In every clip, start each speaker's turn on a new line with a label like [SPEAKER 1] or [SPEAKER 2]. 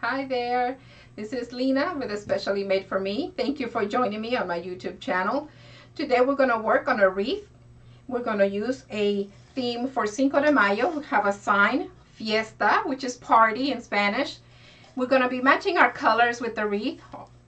[SPEAKER 1] Hi there, this is Lena with Especially Made for Me. Thank you for joining me on my YouTube channel. Today we're going to work on a wreath. We're going to use a theme for Cinco de Mayo. We have a sign, fiesta, which is party in Spanish. We're going to be matching our colors with the wreath.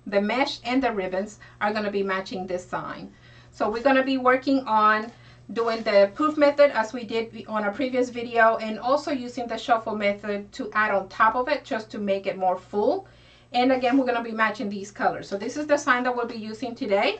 [SPEAKER 1] The mesh and the ribbons are going to be matching this sign. So we're going to be working on doing the poof method as we did on a previous video, and also using the shuffle method to add on top of it just to make it more full. And again, we're going to be matching these colors. So this is the sign that we'll be using today.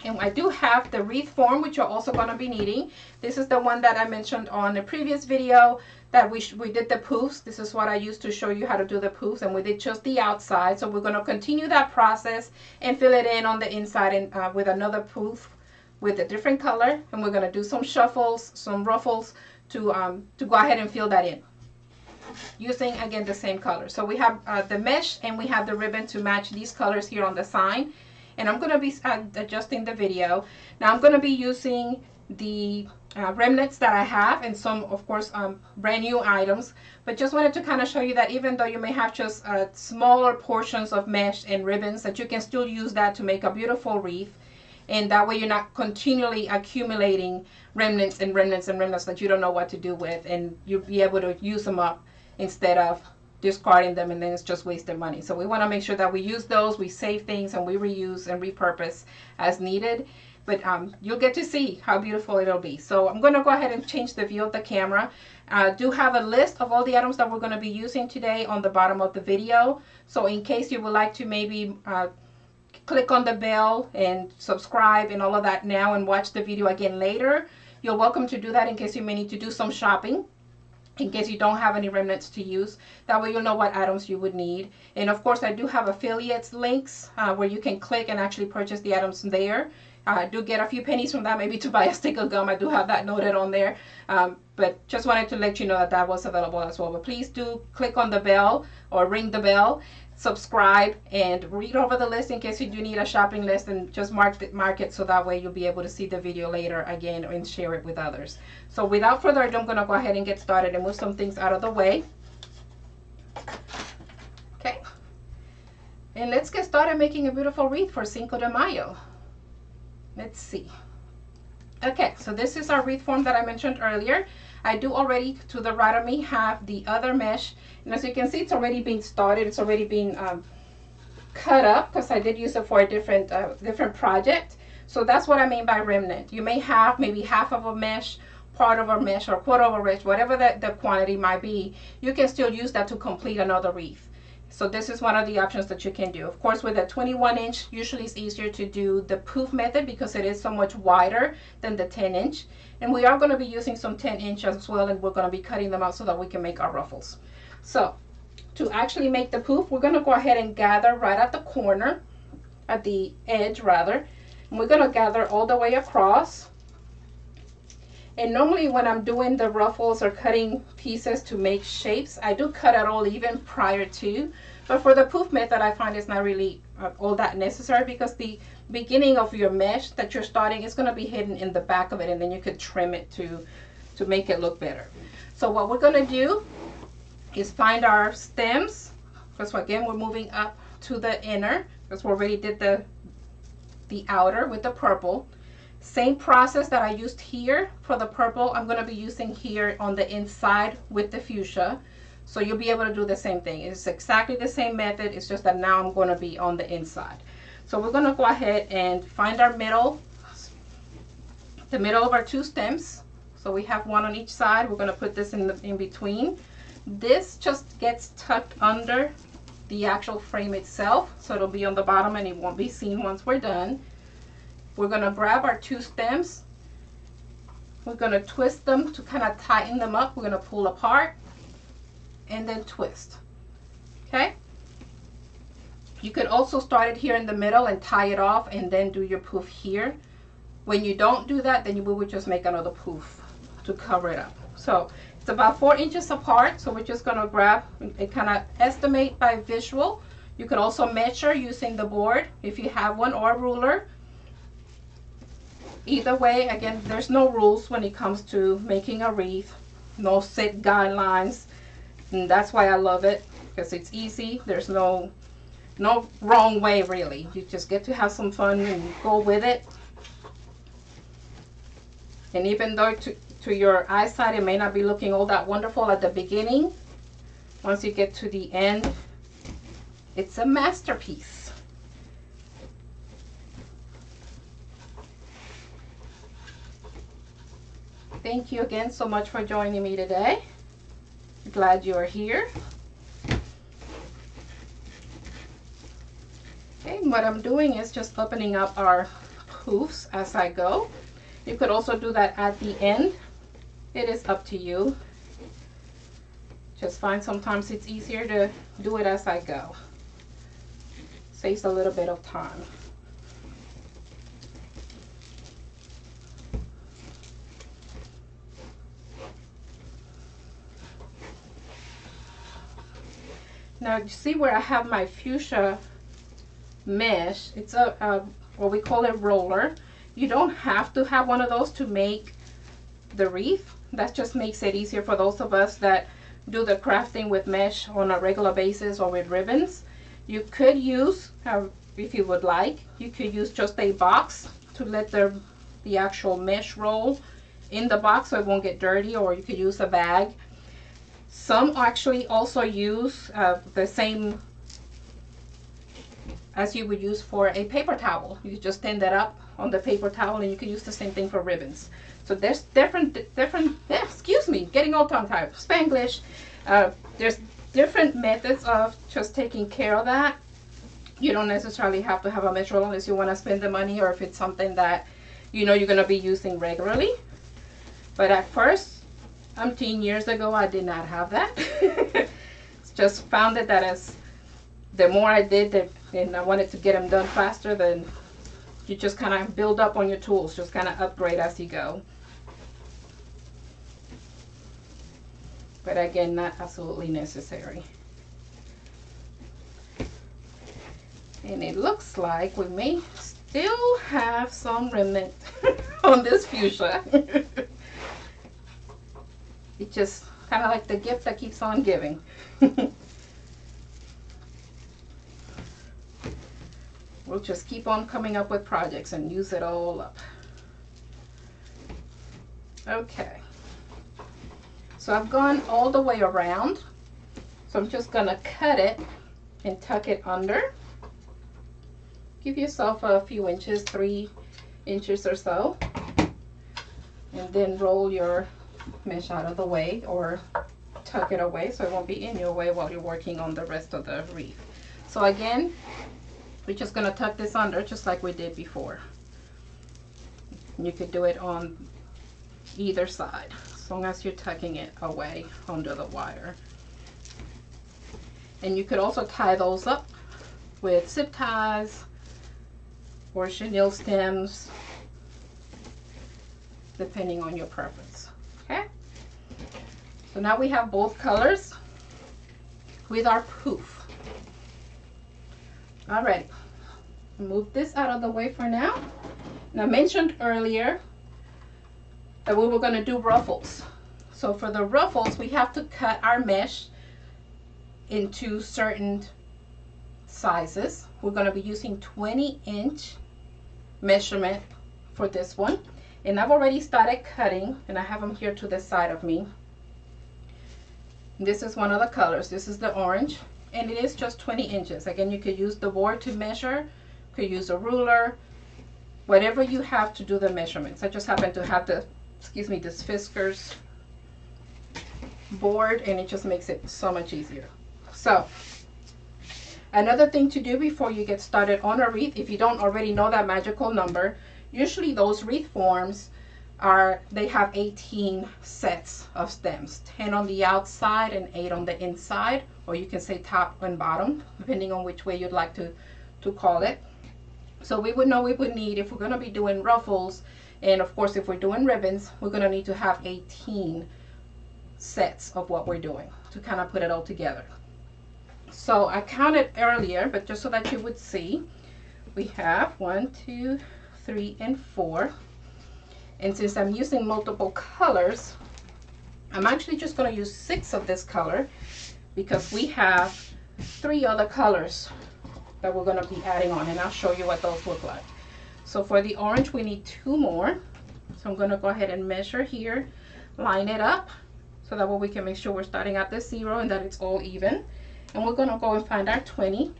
[SPEAKER 1] And I do have the wreath form, which you're also going to be needing. This is the one that I mentioned on the previous video that we did the poofs. This is what I used to show you how to do the poofs, and we did just the outside. So we're going to continue that process and fill it in on the inside and with another poof with a different color, and we're going to do some shuffles, some ruffles to go ahead and fill that in using again the same color. So we have the mesh and we have the ribbon to match these colors here on the sign, and I'm going to be adjusting the video. Now I'm going to be using the remnants that I have and some, of course, brand new items, but just wanted to kind of show you that even though you may have just smaller portions of mesh and ribbons, that you can still use that to make a beautiful wreath. And that way you're not continually accumulating remnants and remnants and remnants that you don't know what to do with, and you'll be able to use them up instead of discarding them, and then it's just wasted money. So we want to make sure that we use those, we save things, and we reuse and repurpose as needed. But you'll get to see how beautiful it'll be. So I'm going to go ahead and change the view of the camera. I do have a list of all the items that we're going to be using today on the bottom of the video. So in case you would like to maybe click on the bell and subscribe and all of that now and watch the video again later, you're welcome to do that in case you may need to do some shopping, in case you don't have any remnants to use. That way you'll know what items you would need. And of course I do have affiliates links where you can click and actually purchase the items there. I do get a few pennies from that, maybe to buy a stick of gum. I do have that noted on there, but just wanted to let you know that that was available as well. But please do click on the bell or ring the bell, subscribe, and read over the list in case you do need a shopping list, and just mark it so that way you'll be able to see the video later again and share it with others. So without further ado, I'm going to go ahead and get started and move some things out of the way. Okay, and let's get started making a beautiful wreath for Cinco de Mayo. Let's see. Okay, so this is our wreath form that I mentioned earlier. I do already, to the right of me, have the other mesh, and as you can see, it's already been started. It's already been cut up because I did use it for a different project. So that's what I mean by remnant. You may have maybe half of a mesh, part of a mesh, or quarter of a mesh, whatever the quantity might be. You can still use that to complete another wreath. So this is one of the options that you can do. Of course, with a 21-inch, usually it's easier to do the poof method because it is so much wider than the 10-inch. And we are going to be using some 10-inch as well, and we're going to be cutting them out so that we can make our ruffles. So to actually make the poof, we're going to go ahead and gather right at the corner, at the edge rather. And we're going to gather all the way across. And normally when I'm doing the ruffles or cutting pieces to make shapes, I do cut it all even prior to. But for the poof method, I find it's not really all that necessary because the beginning of your mesh that you're starting is going to be hidden in the back of it, and then you could trim it to make it look better. So what we're going to do is find our stems, because again we're moving up to the inner, because we already did the outer with the purple. Same process that I used here for the purple, I'm going to be using here on the inside with the fuchsia. So you'll be able to do the same thing. It's exactly the same method. It's just that now I'm going to be on the inside. So we're going to go ahead and find our middle, the middle of our two stems. So we have one on each side. We're going to put this in between. This just gets tucked under the actual frame itself. So it'll be on the bottom and it won't be seen once we're done. We're going to grab our two stems. We're going to twist them to kind of tighten them up. We're going to pull apart and then twist. Okay? You could also start it here in the middle and tie it off and then do your poof here. When you don't do that, then you will just make another poof to cover it up. So it's about 4 inches apart. So we're just going to grab and kind of estimate by visual. You could also measure using the board if you have one, or a ruler. Either way, again, there's no rules when it comes to making a wreath, no set guidelines, and that's why I love it. because it's easy. There's no wrong way really. You just get to have some fun and go with it. And even though to your eyesight it may not be looking all that wonderful at the beginning, once you get to the end, it's a masterpiece. Thank you again so much for joining me today. Glad you are here. Okay, what I'm doing is just opening up our poofs as I go. You could also do that at the end. It is up to you. Just find sometimes it's easier to do it as I go. Saves a little bit of time. Now you see where I have my fuchsia mesh. It's a what we call a roller. You don't have to have one of those to make the wreath. That just makes it easier for those of us that do the crafting with mesh on a regular basis or with ribbons. You could use, if you would like, you could use just a box to let the actual mesh roll in the box so it won't get dirty, or you could use a bag. Some actually also use the same as you would use for a paper towel. You just stand that up on the paper towel, and you can use the same thing for ribbons. So there's different excuse me, getting all tongue tied, Spanglish. There's different methods of just taking care of that. You don't necessarily have to have a mesh roll unless you want to spend the money, or if it's something that you know you're going to be using regularly. But at first, umpteen years ago, I did not have that. Just found it that as the more I did, and I wanted to get them done faster, then you just kind of build up on your tools, just kind of upgrade as you go. But again, not absolutely necessary. And it looks like we may still have some remnant on this fuchsia. It's just kind of like the gift that keeps on giving. We'll just keep on coming up with projects and use it all up. Okay. So I've gone all the way around. So I'm just going to cut it and tuck it under. Give yourself a few inches, 3 inches or so. And then roll your mesh out of the way, or tuck it away so it won't be in your way while you're working on the rest of the wreath. So again, we're just going to tuck this under just like we did before. You could do it on either side as long as you're tucking it away under the wire. And you could also tie those up with zip ties or chenille stems, depending on your preference. Okay, so now we have both colors with our poof. Alright, move this out of the way for now. Now I mentioned earlier that we were going to do ruffles. So for the ruffles, we have to cut our mesh into certain sizes. We're going to be using 20-inch measurement for this one. And I've already started cutting, and I have them here to the side of me. This is one of the colors. This is the orange, and it is just 20 inches. Again, you could use the board to measure, could use a ruler, whatever you have to do the measurements. I just happen to have the, this Fiskars board, and it just makes it so much easier. So another thing to do before you get started on a wreath, if you don't already know that magical number, usually those wreath forms they have 18 sets of stems, 10 on the outside and 8 on the inside, or you can say top and bottom, depending on which way you'd like to call it. So we would know we would need, if we're going to be doing ruffles, and of course if we're doing ribbons, we're going to need to have 18 sets of what we're doing to kind of put it all together. So I counted earlier, but just so that you would see, we have 1, 2, 3, and 4. And since I'm using multiple colors, I'm actually just going to use 6 of this color, because we have 3 other colors that we're going to be adding on, and I'll show you what those look like. So for the orange, we need 2 more. So I'm going to go ahead and measure here, line it up, so that way we can make sure we're starting at the 0 and that it's all even. And we're going to go and find our 20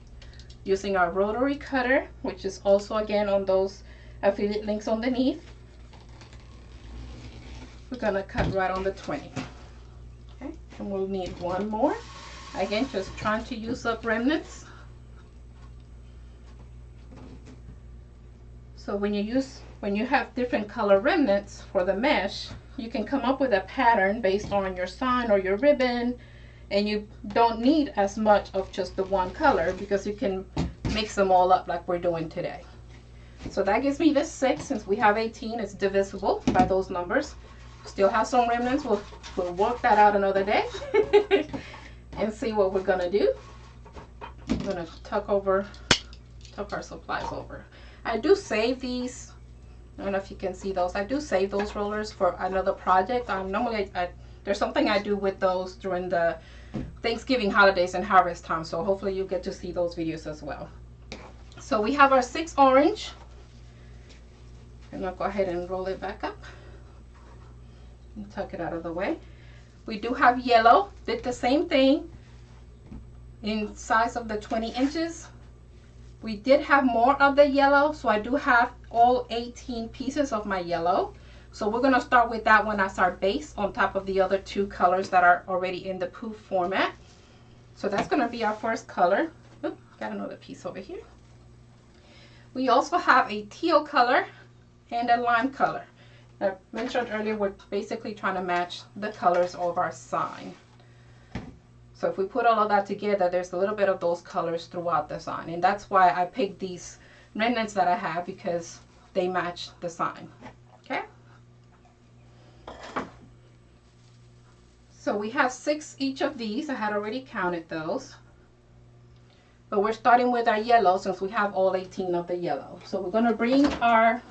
[SPEAKER 1] using our Rotary Cutter, which is also again on those affiliate links underneath. We're going to cut right on the 20. Okay, and we'll need 1 more. Again, just trying to use up remnants. So when you have different color remnants for the mesh, you can come up with a pattern based on your sign or your ribbon, and you don't need as much of just the one color because you can mix them all up like we're doing today. So that gives me the 6. Since we have 18, it's divisible by those numbers. Still have some remnants. We'll work that out another day and see what we're gonna do. I'm gonna tuck our supplies over. I do save these. I don't know if you can see those. I do save those rollers for another project. Normally there's something I do with those during the Thanksgiving holidays and harvest time. So hopefully you get to see those videos as well. So we have our 6 orange. And I'll go ahead and roll it back up and tuck it out of the way. We do have yellow. Did the same thing in size of the 20 inches. We did have more of the yellow, so I do have all 18 pieces of my yellow. So we're going to start with that one as our base on top of the other 2 colors that are already in the poof format. So that's going to be our first color. Oop, got another piece over here. We also have a teal color and a lime color. I mentioned earlier we're basically trying to match the colors of our sign. So if we put all of that together, there's a little bit of those colors throughout the sign. And that's why I picked these remnants that I have, because they match the sign. Okay? So we have 6 each of these. I had already counted those. But we're starting with our yellow since we have all 18 of the yellow. So we're going to bring our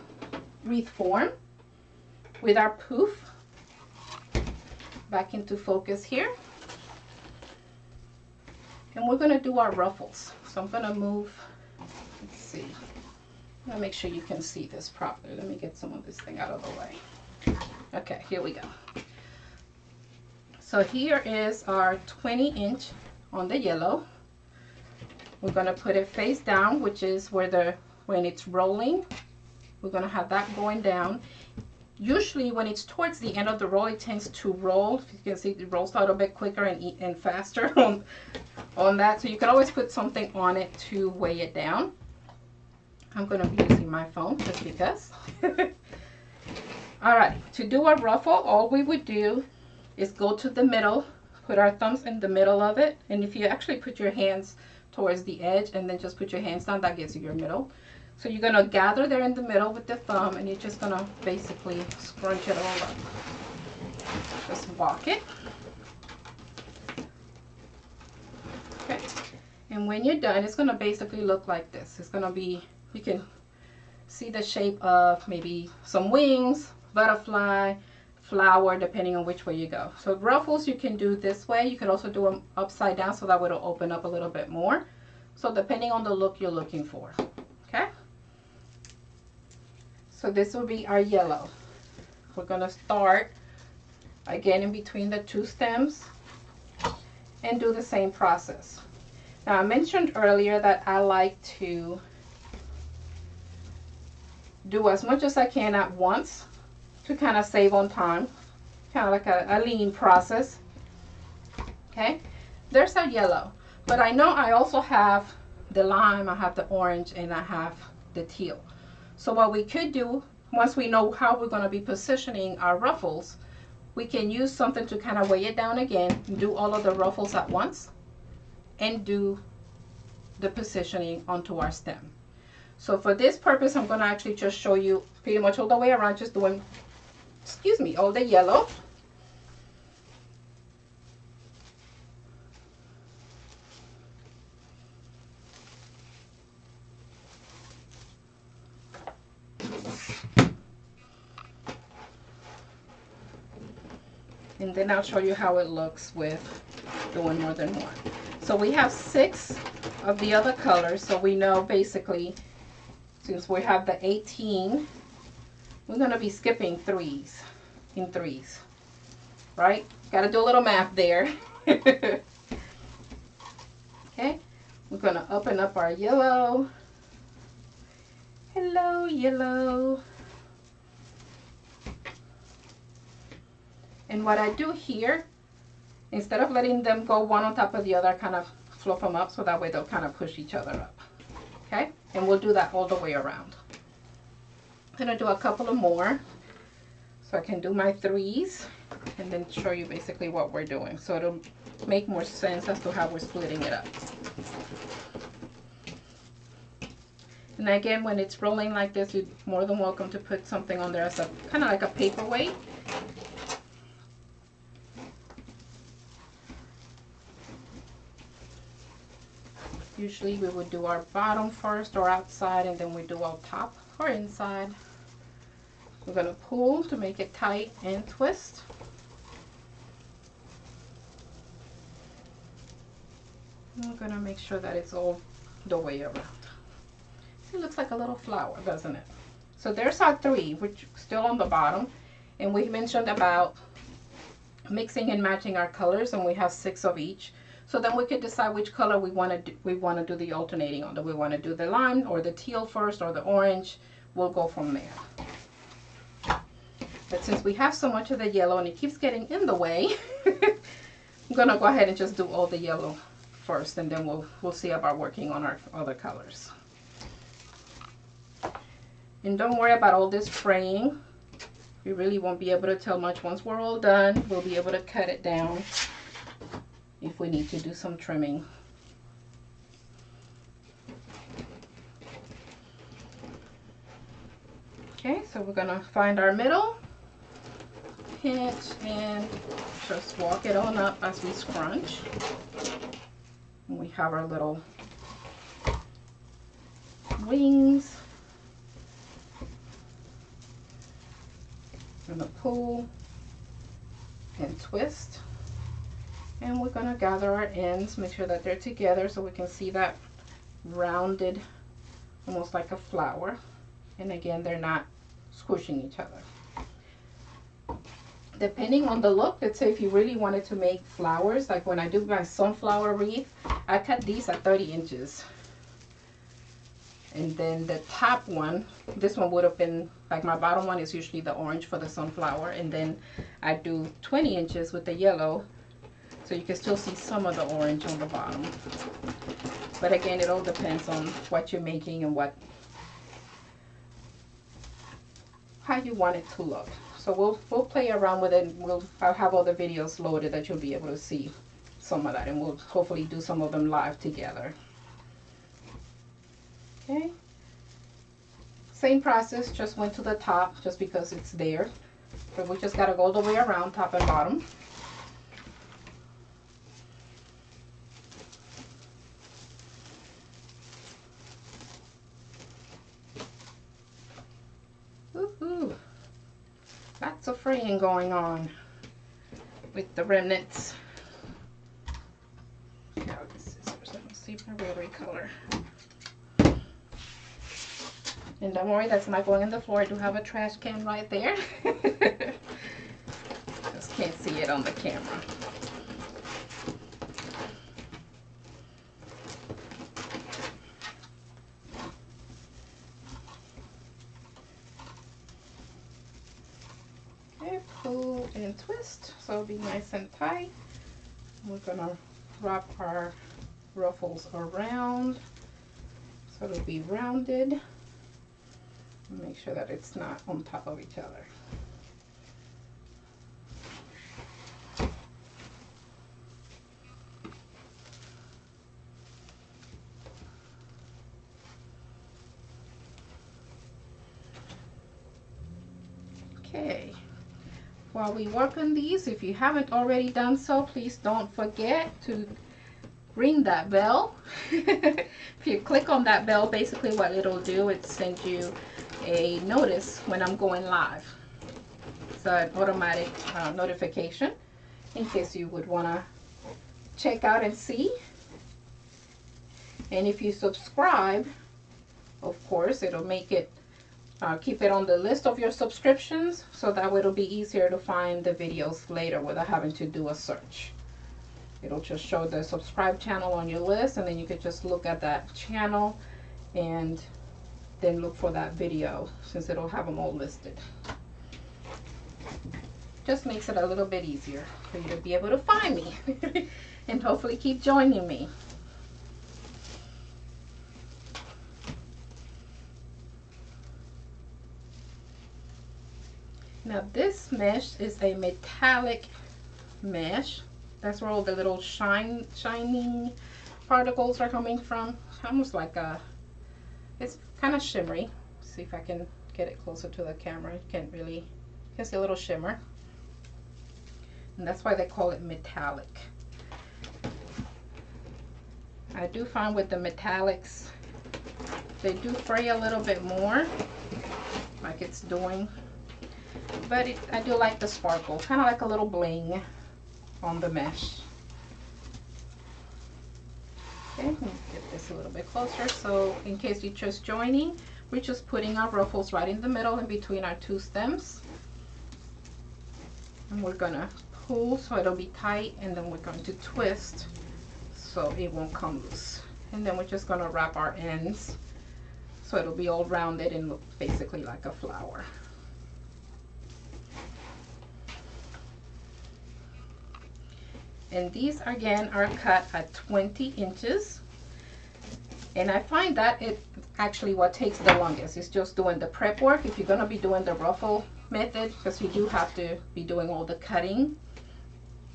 [SPEAKER 1] wreath form with our poof back into focus here. And we're going to do our ruffles. So I'm going to move, let's see. I'm going to make sure you can see this properly. Let me get some of this thing out of the way. Okay, here we go. So here is our 20-inch on the yellow. We're going to put it face down, which is where when it's rolling, we're going to have that going down. Usually when it's towards the end of the roll, it tends to roll. If you can see, it rolls out a bit quicker and faster on that. So you can always put something on it to weigh it down. I'm going to be using my phone just because. All right, to do a ruffle, all we would do is go to the middle, put our thumbs in the middle of it. And if you actually put your hands towards the edge and then just put your hands down, that gets you your middle. So you're going to gather there in the middle with the thumb, and you're just going to basically scrunch it all up. Just walk it. Okay. And when you're done, it's going to basically look like this. It's going to be, you can see the shape of maybe some wings, butterfly, flower, depending on which way you go. So ruffles you can do this way. You could also do them upside down, so that would open up a little bit more. So depending on the look you're looking for. Okay. So this will be our yellow. We're going to start again in between the 2 stems and do the same process. Now I mentioned earlier that I like to do as much as I can at once to kind of save on time, kind of like a lean process. Okay, there's our yellow, but I know I also have the lime, I have the orange, and I have the teal. So what we could do, once we know how we're going to be positioning our ruffles, we can use something to kind of weigh it down again, do all of the ruffles at once, and do the positioning onto our stem. So for this purpose, I'm going to actually just show you pretty much all the way around, just doing, excuse me, all the yellow. And then I'll show you how it looks with doing more than one. So we have 6 of the other colors, so we know basically, since we have the 18, we're going to be skipping 3s in 3s, right? Got to do a little math there. Okay, we're going to open up our yellow. Hello, yellow. And what I do here, instead of letting them go one on top of the other, I kind of fluff them up so that way they'll kind of push each other up. Okay, and we'll do that all the way around. I'm going to do a couple of more so I can do my 3s and then show you basically what we're doing, so it'll make more sense as to how we're splitting it up. And again, when it's rolling like this, you're more than welcome to put something on there as a kind of like a paperweight. Usually we would do our bottom first or outside, and then we do our top or inside. We're going to pull to make it tight and twist. I'm going to make sure that it's all the way around. It looks like a little flower, doesn't it? So there's our 3, which is still on the bottom. And we mentioned about mixing and matching our colors, and we have 6 of each. So then we can decide which color we want to do the alternating on. Do we want to do the lime or the teal first or the orange? We'll go from there. But since we have so much of the yellow and it keeps getting in the way, I'm going to go ahead and just do all the yellow first, and then we'll see about working on our other colors. And don't worry about all this fraying. We really won't be able to tell much. Once we're all done, we'll be able to cut it down if we need to do some trimming. Okay, so we're gonna find our middle, pinch, and just walk it on up as we scrunch. And we have our little wings. We're gonna pull and twist. And we're going to gather our ends, make sure that they're together so we can see that rounded, almost like a flower. And again, they're not squishing each other. Depending on the look, let's say if you really wanted to make flowers, like when I do my sunflower wreath, I cut these at 30 inches. And then the top one, this one would have been, like my bottom one is usually the orange for the sunflower. And then I do 20 inches with the yellow. So you can still see some of the orange on the bottom. But again, it all depends on what you're making and how you want it to look. So we'll play around with it. I'll have all the videos loaded that you'll be able to see some of that, and we'll hopefully do some of them live together. Okay. Same process, just went to the top just because it's there. But we just gotta go all the way around, top and bottom. Woohoo! Lots of fraying going on with the remnants. Now the scissors, let me see my rotary color. And don't worry, that's not going in the floor. I do have a trash can right there. Just can't see it on the camera. Pull and twist so it'll be nice and tight. We're gonna wrap our ruffles around so it'll be rounded. Make sure that it's not on top of each other. Okay. While we work on these, if you haven't already done so, please don't forget to ring that bell. If you click on that bell, basically what it'll do, it sends you a notice when I'm going live. It's an automatic notification in case you would want to check out and see. And if you subscribe, of course, it'll make it, keep it on the list of your subscriptions, so that way it'll be easier to find the videos later without having to do a search. It'll just show the subscribe channel on your list, and then you could just look at that channel and then look for that video, since it'll have them all listed. Just makes it a little bit easier for you to be able to find me and hopefully keep joining me. Now this mesh is a metallic mesh. That's where all the little shining particles are coming from. Almost like it's kind of shimmery. See if I can get it closer to the camera. You can't really, you can see a little shimmer. And that's why they call it metallic. I do find with the metallics, they do fray a little bit more, like it's doing. But I do like the sparkle, kind of like a little bling on the mesh. Okay, let me get this a little bit closer. So in case you're just joining, we're just putting our ruffles right in the middle in between our two stems. And we're gonna pull so it'll be tight, and then we're going to twist so it won't come loose. And then we're just gonna wrap our ends so it'll be all rounded and look basically like a flower. And these again are cut at 20 inches. And I find that it actually what takes the longest is just doing the prep work. If you're going to be doing the ruffle method, because you do have to be doing all the cutting.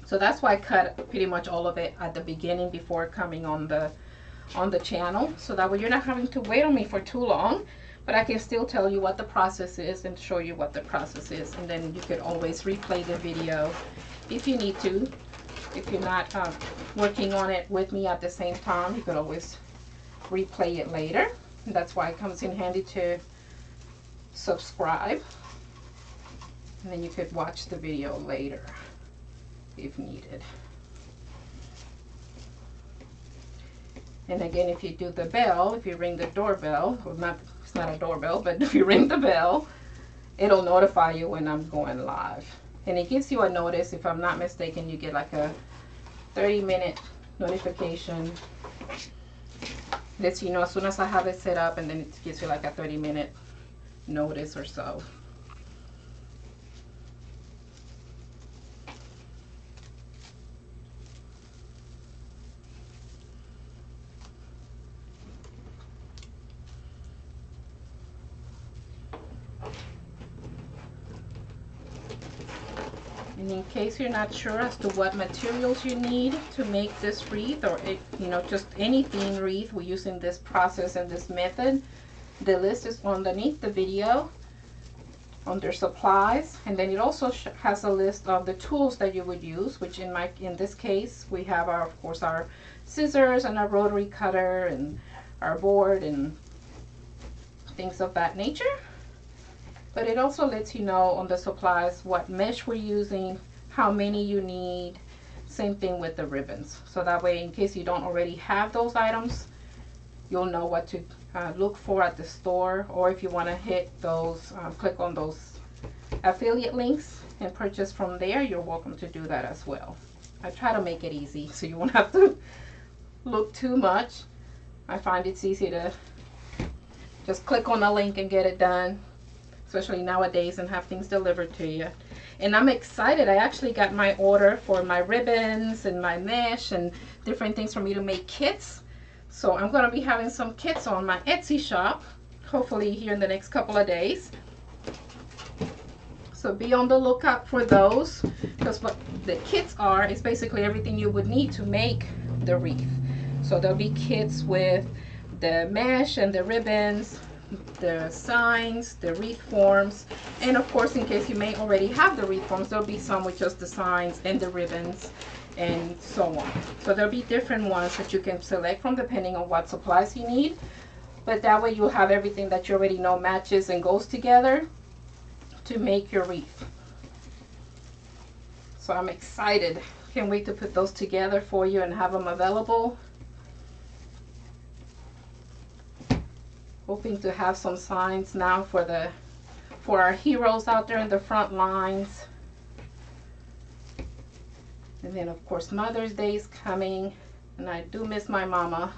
[SPEAKER 1] So that's why I cut pretty much all of it at the beginning before coming on the channel. So that way you're not having to wait on me for too long. But I can still tell you what the process is and show you what the process is. And then you could always replay the video if you need to. If you're not working on it with me at the same time, you could always replay it later. And that's why it comes in handy to subscribe. And then you could watch the video later if needed. And again, if you do the bell, if you ring the doorbell, well, it's not a doorbell, but if you ring the bell, it'll notify you when I'm going live. And it gives you a notice. If I'm not mistaken, you get like a 30-minute notification. Lets you know as soon as I have it set up, and then it gives you like a 30-minute notice or so. And in case you're not sure as to what materials you need to make this wreath, or just any theme wreath we're using this process and this method, the list is underneath the video under supplies, and then it also has a list of the tools that you would use, which in this case we have of course our scissors and our rotary cutter and our board and things of that nature. But it also lets you know on the supplies what mesh we're using, how many you need. Same thing with the ribbons. So that way, in case you don't already have those items, you'll know what to look for at the store. Or if you want to hit those, click on those affiliate links and purchase from there, you're welcome to do that as well. I try to make it easy so you won't have to look too much. I find it's easy to just click on a link and get it done, especially nowadays, and have things delivered to you. And I'm excited. I actually got my order for my ribbons and my mesh and different things for me to make kits. So I'm going to be having some kits on my Etsy shop, hopefully here in the next couple of days. So be on the lookout for those, because what the kits are is basically everything you would need to make the wreath. So there'll be kits with the mesh and the ribbons, the signs, the wreath forms, and of course, in case you may already have the wreath forms, there'll be some with just the signs and the ribbons and so on. So there'll be different ones that you can select from depending on what supplies you need, but that way you'll have everything that you already know matches and goes together to make your wreath. So I'm excited Can't wait to put those together for you and have them available. Hoping to have some signs now for our heroes out there in the front lines. And then of course Mother's Day is coming, and I do miss my mama.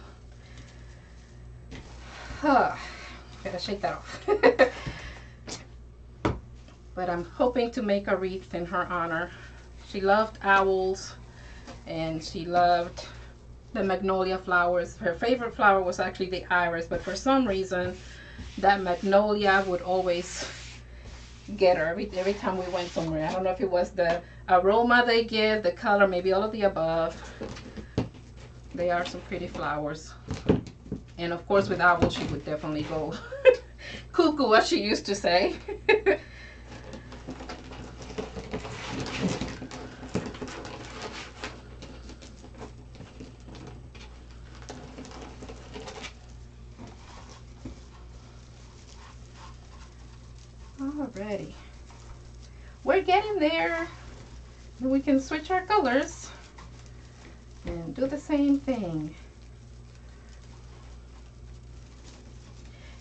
[SPEAKER 1] Gotta shake that off. But I'm hoping to make a wreath in her honor. She loved owls and she loved the magnolia flowers. Her favorite flower was actually the iris, but for some reason that magnolia would always get her every time we went somewhere. I don't know if it was the aroma they give, the color, maybe all of the above. They are some pretty flowers. And of course with owls she would definitely go cuckoo, as she used to say. Alrighty, we're getting there. We can switch our colors and do the same thing.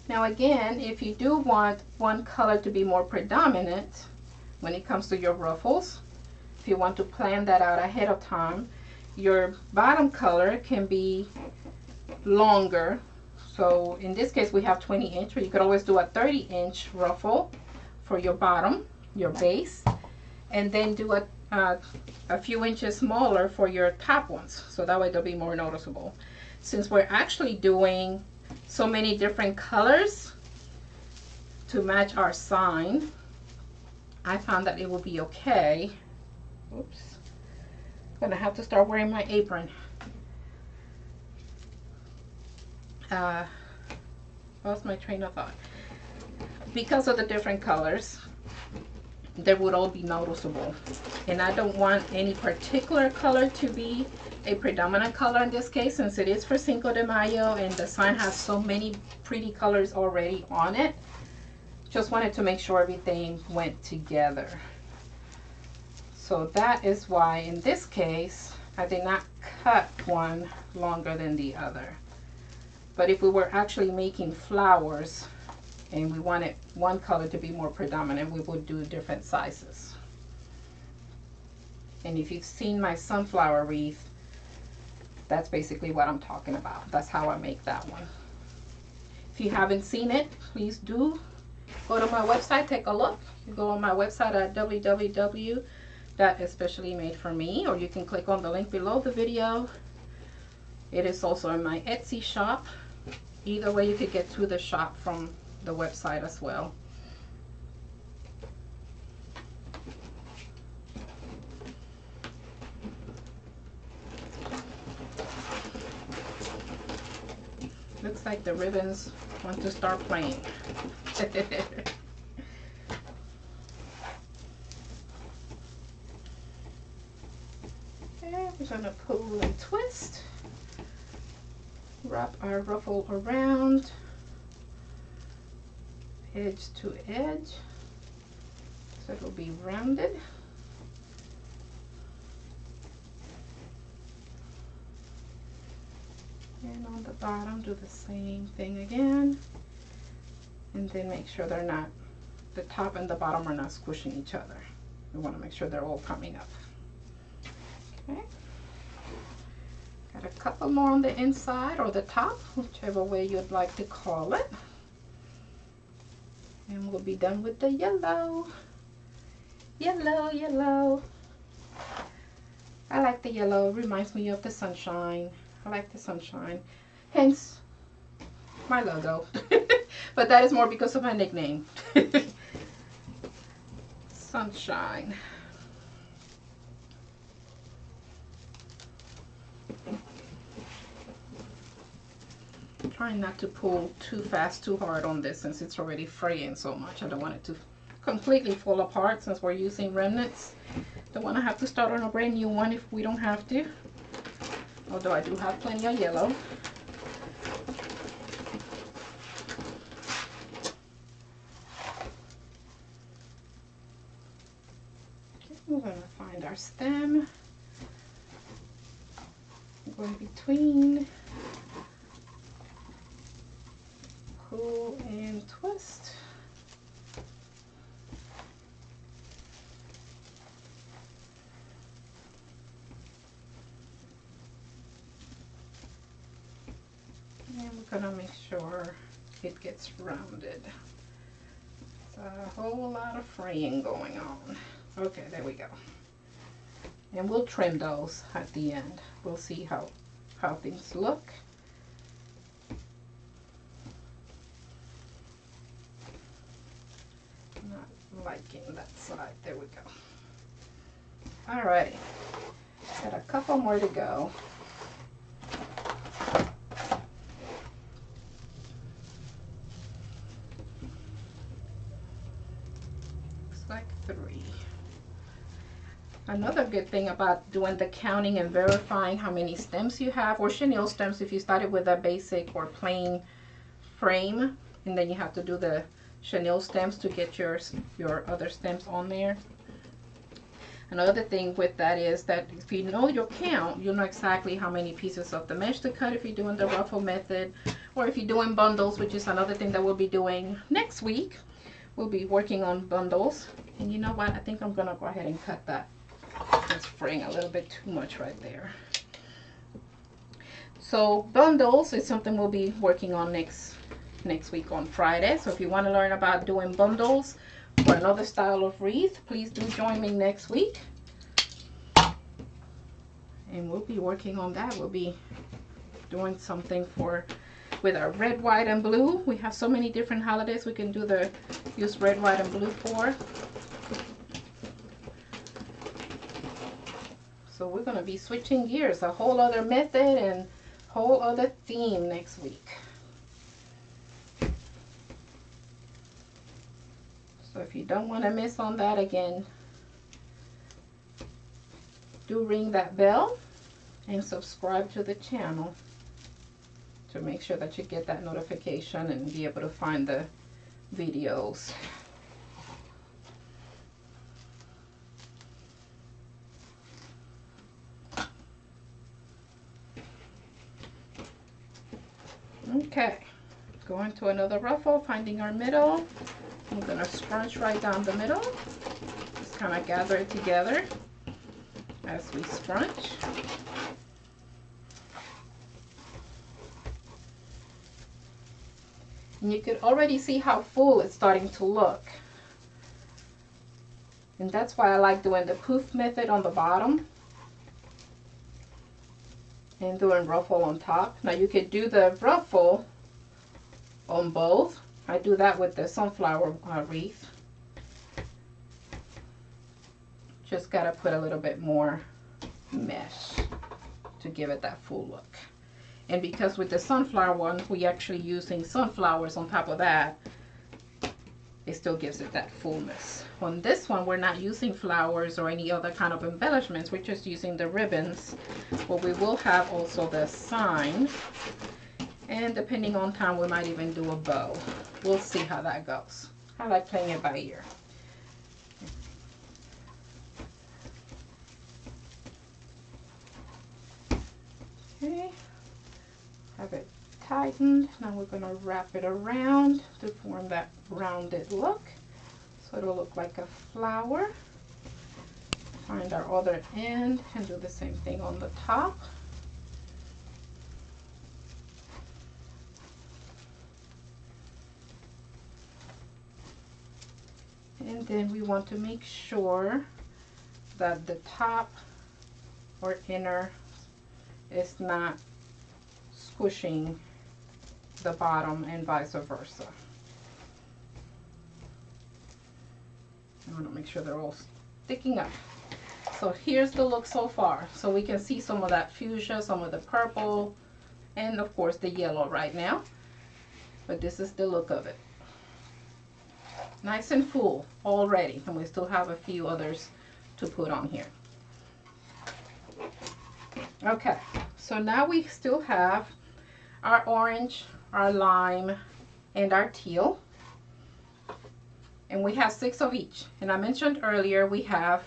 [SPEAKER 1] Now again, if you do want one color to be more predominant when it comes to your ruffles, if you want to plan that out ahead of time, your bottom color can be longer. So in this case we have 20 inch, but you could always do a 30-inch ruffle for your bottom, your base, and then do a few inches smaller for your top ones, so that way they'll be more noticeable. Since we're actually doing so many different colors to match our sign, I found that it will be okay. Oops, I'm gonna have to start wearing my apron. Lost my train of thought. Because of the different colors, they would all be noticeable, and I don't want any particular color to be a predominant color in this case, since it is for Cinco de Mayo and the sign has so many pretty colors already on it. Just wanted to make sure everything went together. So that is why in this case I did not cut one longer than the other. But if we were actually making flowers and we wanted one color to be more predominant, we would do different sizes. And if you've seen my sunflower wreath, that's basically what I'm talking about. That's how I make that one. If you haven't seen it, please do go to my website, take a look. You go on my website at www.especiallymadeforme, or you can click on the link below the video. It is also in my Etsy shop. Either way, you could get to the shop from the website as well. Looks like the ribbons want to start playing. Okay, we're gonna pull and twist. Wrap our ruffle around, edge to edge, so it'll be rounded. And on the bottom, do the same thing again. And then make sure they're not, the top and the bottom are not squishing each other. We want to make sure they're all coming up. Okay. Got a couple more on the inside or the top, whichever way you'd like to call it. And we'll be done with the yellow. Yellow, yellow. I like the yellow. It reminds me of the sunshine. I like the sunshine. Hence my logo. But that is more because of my nickname. Sunshine. Trying not to pull too fast, too hard on this, since it's already fraying so much. I don't want it to completely fall apart since we're using remnants. Don't want to have to start on a brand new one if we don't have to. Although I do have plenty of yellow. Okay, we're going to find our stem. Go in between, pull and twist. And we're gonna make sure it gets rounded. It's a whole lot of fraying going on. Okay, there we go. And we'll trim those at the end. We'll see how things look. Not liking that side. There we go. All right, got a couple more to go. Like 3. Another good thing about doing the counting and verifying how many stems you have, or chenille stems if you started with a basic or plain frame, and then you have to do the chenille stems to get your other stems on there. Another thing with that is that if you know your count, you'll know exactly how many pieces of the mesh to cut if you're doing the ruffle method, or if you're doing bundles, which is another thing that we'll be doing next week. We'll be working on bundles. And you know what? I think I'm going to go ahead and cut that. It's fraying a little bit too much right there. So bundles is something we'll be working on next week on Friday. So if you want to learn about doing bundles for another style of wreath, please do join me next week. And we'll be working on that. We'll be doing something with our red, white, and blue. We have so many different holidays we can use red, white, and blue for. So we're going to be switching gears, a whole other method and whole other theme next week. So if you don't want to miss on that again, do ring that bell and subscribe to the channel to make sure that you get that notification and be able to find the videos. Okay, going to another ruffle, finding our middle. I'm going to scrunch right down the middle. Just kind of gather it together as we scrunch. And you could already see how full it's starting to look. And that's why I like doing the poof method on the bottom and doing ruffle on top. Now you could do the ruffle on both. I do that with the sunflower wreath. Just gotta put a little bit more mesh to give it that full look. And because with the sunflower one, we actually using sunflowers on top of that, it still gives it that fullness. On this one, we're not using flowers or any other kind of embellishments. We're just using the ribbons. But we will have also the sign. And depending on time, we might even do a bow. We'll see how that goes. I like playing it by ear. Okay. Have it tightened. Now we're going to wrap it around to form that rounded look. So it'll look like a flower. Find our other end and do the same thing on the top. And then we want to make sure that the top or inner is not squishing the bottom and vice versa. I want to make sure they're all sticking up. So here's the look so far. So we can see some of that fuchsia, some of the purple, and of course the yellow right now. But this is the look of it. Nice and full already, and we still have a few others to put on here. Okay, so now we still have our orange, our lime, and our teal. And we have 6 of each. And I mentioned earlier we have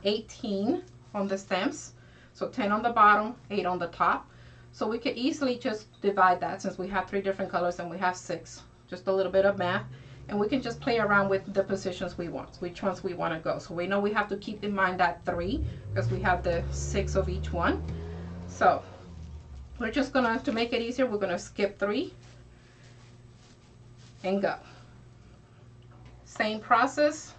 [SPEAKER 1] 18 on the stems. So 10 on the bottom, 8 on the top. So we could easily just divide that since we have 3 different colors and we have 6. Just a little bit of math. And we can just play around with the positions we want, which ones we want to go. So we know we have to keep in mind that 3 because we have the 6 of each one. So we're just gonna, to make it easier, we're gonna skip 3 and go. Same process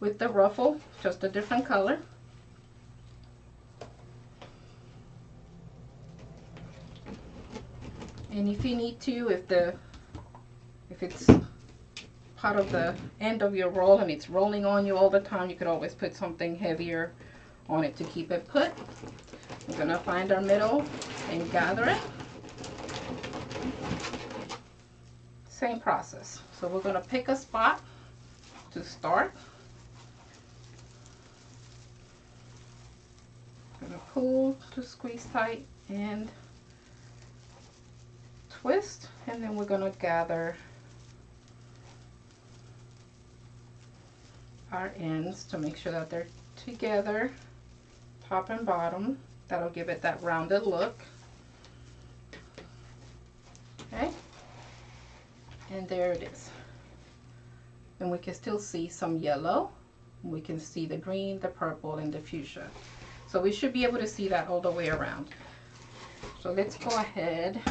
[SPEAKER 1] with the ruffle, just a different color. And if you need to, if it's part of the end of your roll and it's rolling on you all the time, you could always put something heavier on it to keep it put. We're gonna find our middle and gather it. Same process. So we're gonna pick a spot to start. Gonna pull to squeeze tight and twist, and then we're gonna gather our ends to make sure that they're together, top and bottom. That'll give it that rounded look. Okay, and there it is. And we can still see some yellow. We can see the green, the purple, and the fuchsia. So we should be able to see that all the way around. So let's go ahead.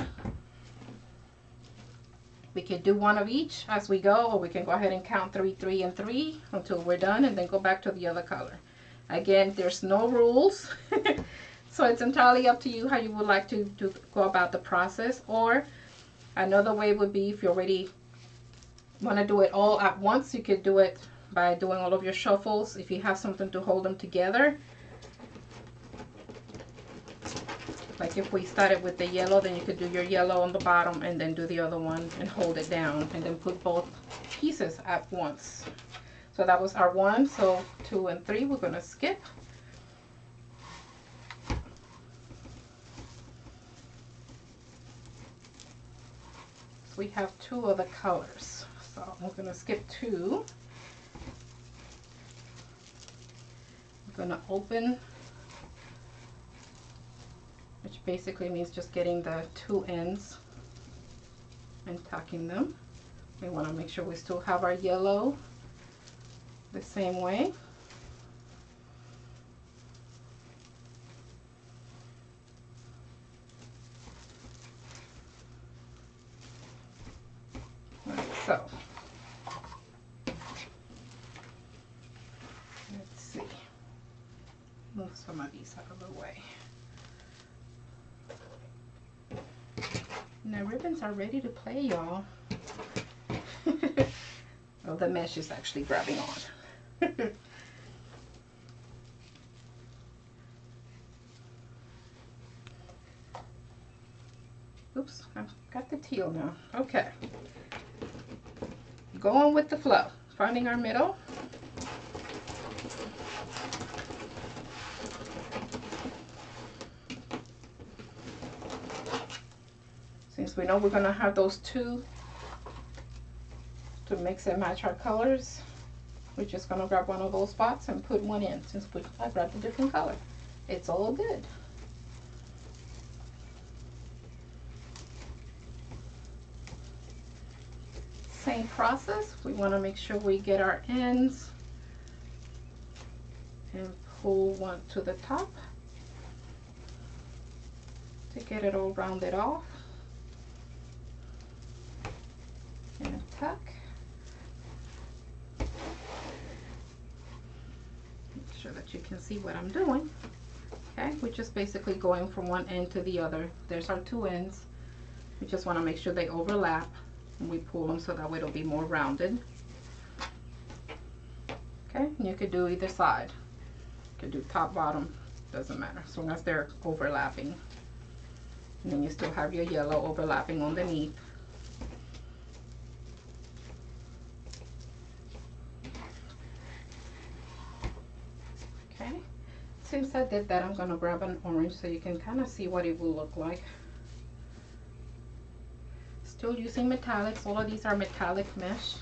[SPEAKER 1] We could do one of each as we go, or we can go ahead and count 3, 3, and 3 until we're done, and then go back to the other color. Again, there's no rules. So it's entirely up to you how you would like to go about the process. Or another way would be, if you already want to do it all at once, you could do it by doing all of your shuffles. If you have something to hold them together, like if we started with the yellow, then you could do your yellow on the bottom and then do the other one and hold it down and then put both pieces at once. So that was our 1. So 2 and 3 we're going to skip. So we have 2 other colors. So I'm going to skip 2. I'm going to open, which basically means just getting the 2 ends and tucking them. We want to make sure we still have our yellow the same way. So let's see, move some of these out of the way. Now ribbons are ready to play, y'all. Oh, the mesh is actually grabbing on. Oops, I've got the teal now. Okay. Going with the flow. Finding our middle. Since we know we're going to have those 2 to mix and match our colors, we're just going to grab one of those spots and put one in, since I grabbed a different color. It's all good. Same process. We want to make sure we get our ends and pull one to the top to get it all rounded off. And tuck. Make sure that you can see what I'm doing. Okay, we're just basically going from one end to the other. There's our 2 ends. We just want to make sure they overlap, and we pull them so that way it'll be more rounded. Okay, and you could do either side. You could do top, bottom, doesn't matter, as long as they're overlapping. And then you still have your yellow overlapping underneath. Since I did that, I'm going to grab an orange so you can kind of see what it will look like. Still using metallics. All of these are metallic mesh.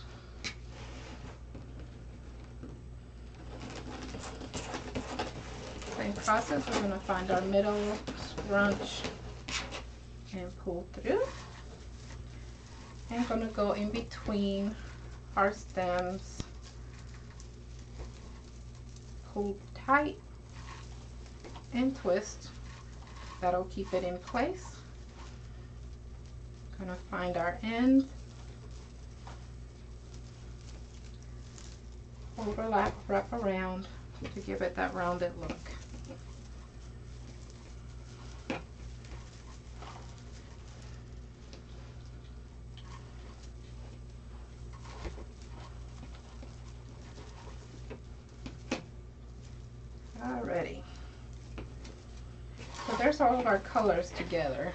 [SPEAKER 1] Same process, we're going to find our middle, scrunch, and pull through. And going to go in between our stems, pull tight, and twist. That'll keep it in place. Going to find our end, overlap, wrap around to give it that rounded look. Alrighty. So there's all of our colors together.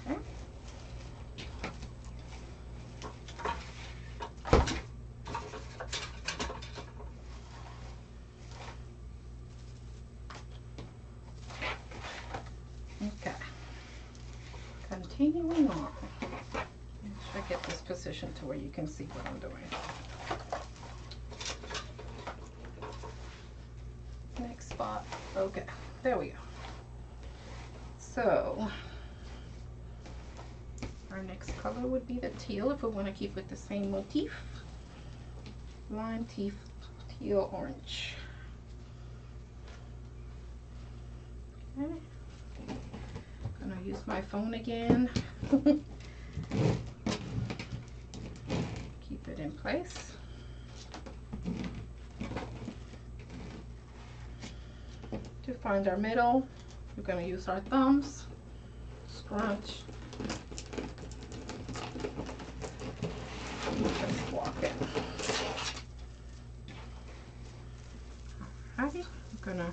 [SPEAKER 1] Okay. Okay. Continuing on. Make sure I get this position to where you can see what I'm doing. Next spot. Okay, there we go. So our next color would be the teal if we want to keep with the same motif. Lime teal orange. Okay. Gonna use my phone again. Keep it in place. To find our middle, we're going to use our thumbs, scrunch, just walk it. Alrighty, we're going to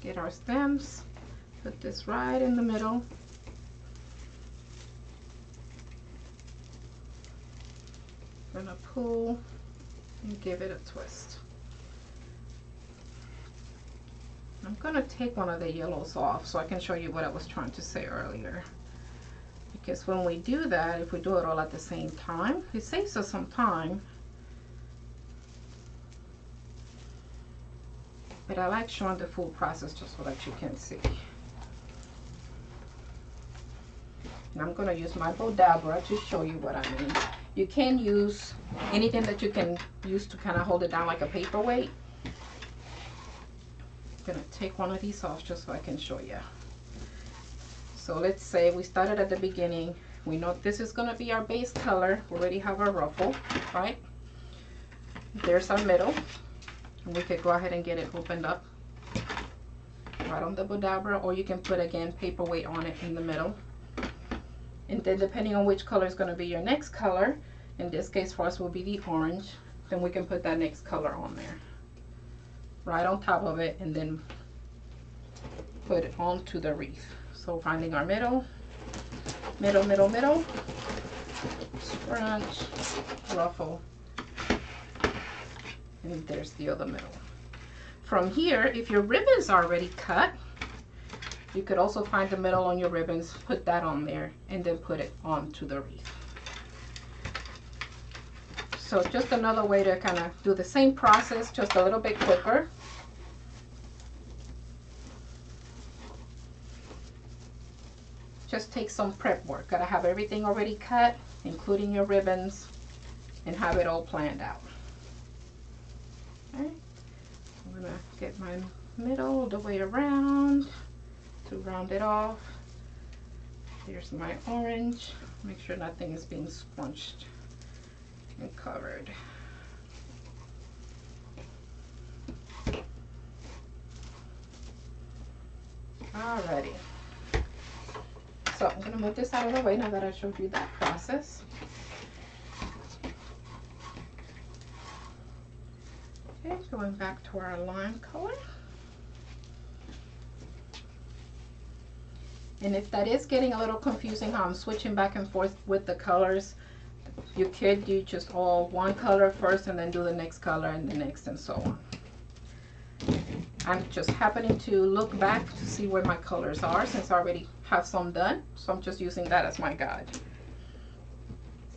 [SPEAKER 1] get our stems, put this right in the middle. Going to pull and give it a twist. I'm going to take one of the yellows off so I can show you what I was trying to say earlier. Because when we do that, if we do it all at the same time, it saves us some time. But I like showing the full process just so that you can see. And I'm going to use my Bowdabra to show you what I mean. You can use anything that you can use to kind of hold it down like a paperweight. I'm going to take one of these off just so I can show you. So let's say we started at the beginning. We know this is going to be our base color. We already have our ruffle, right? There's our middle. And we could go ahead and get it opened up right on the Bowdabra, or you can put again paperweight on it in the middle. And then depending on which color is going to be your next color, in this case for us will be the orange, then we can put that next color on there. Right on top of it, and then put it onto the wreath. So finding our middle, scrunch, ruffle, and there's the other middle. From here, if your ribbons are already cut, you could also find the middle on your ribbons, put that on there, and then put it onto the wreath. So just another way to kind of do the same process, just a little bit quicker. Just take some prep work. Gotta have everything already cut, including your ribbons, and have it all planned out. Okay. I'm gonna get my middle the way around to round it off. Here's my orange. Make sure nothing is being scrunched and covered. Alrighty. So I'm going to move this out of the way now that I showed you that process. Okay, going back to our lime color. And if that is getting a little confusing how I'm switching back and forth with the colors, you could do just all one color first and then do the next color and the next and so on. I'm just happening to look back to see where my colors are since I already have some done. So I'm just using that as my guide.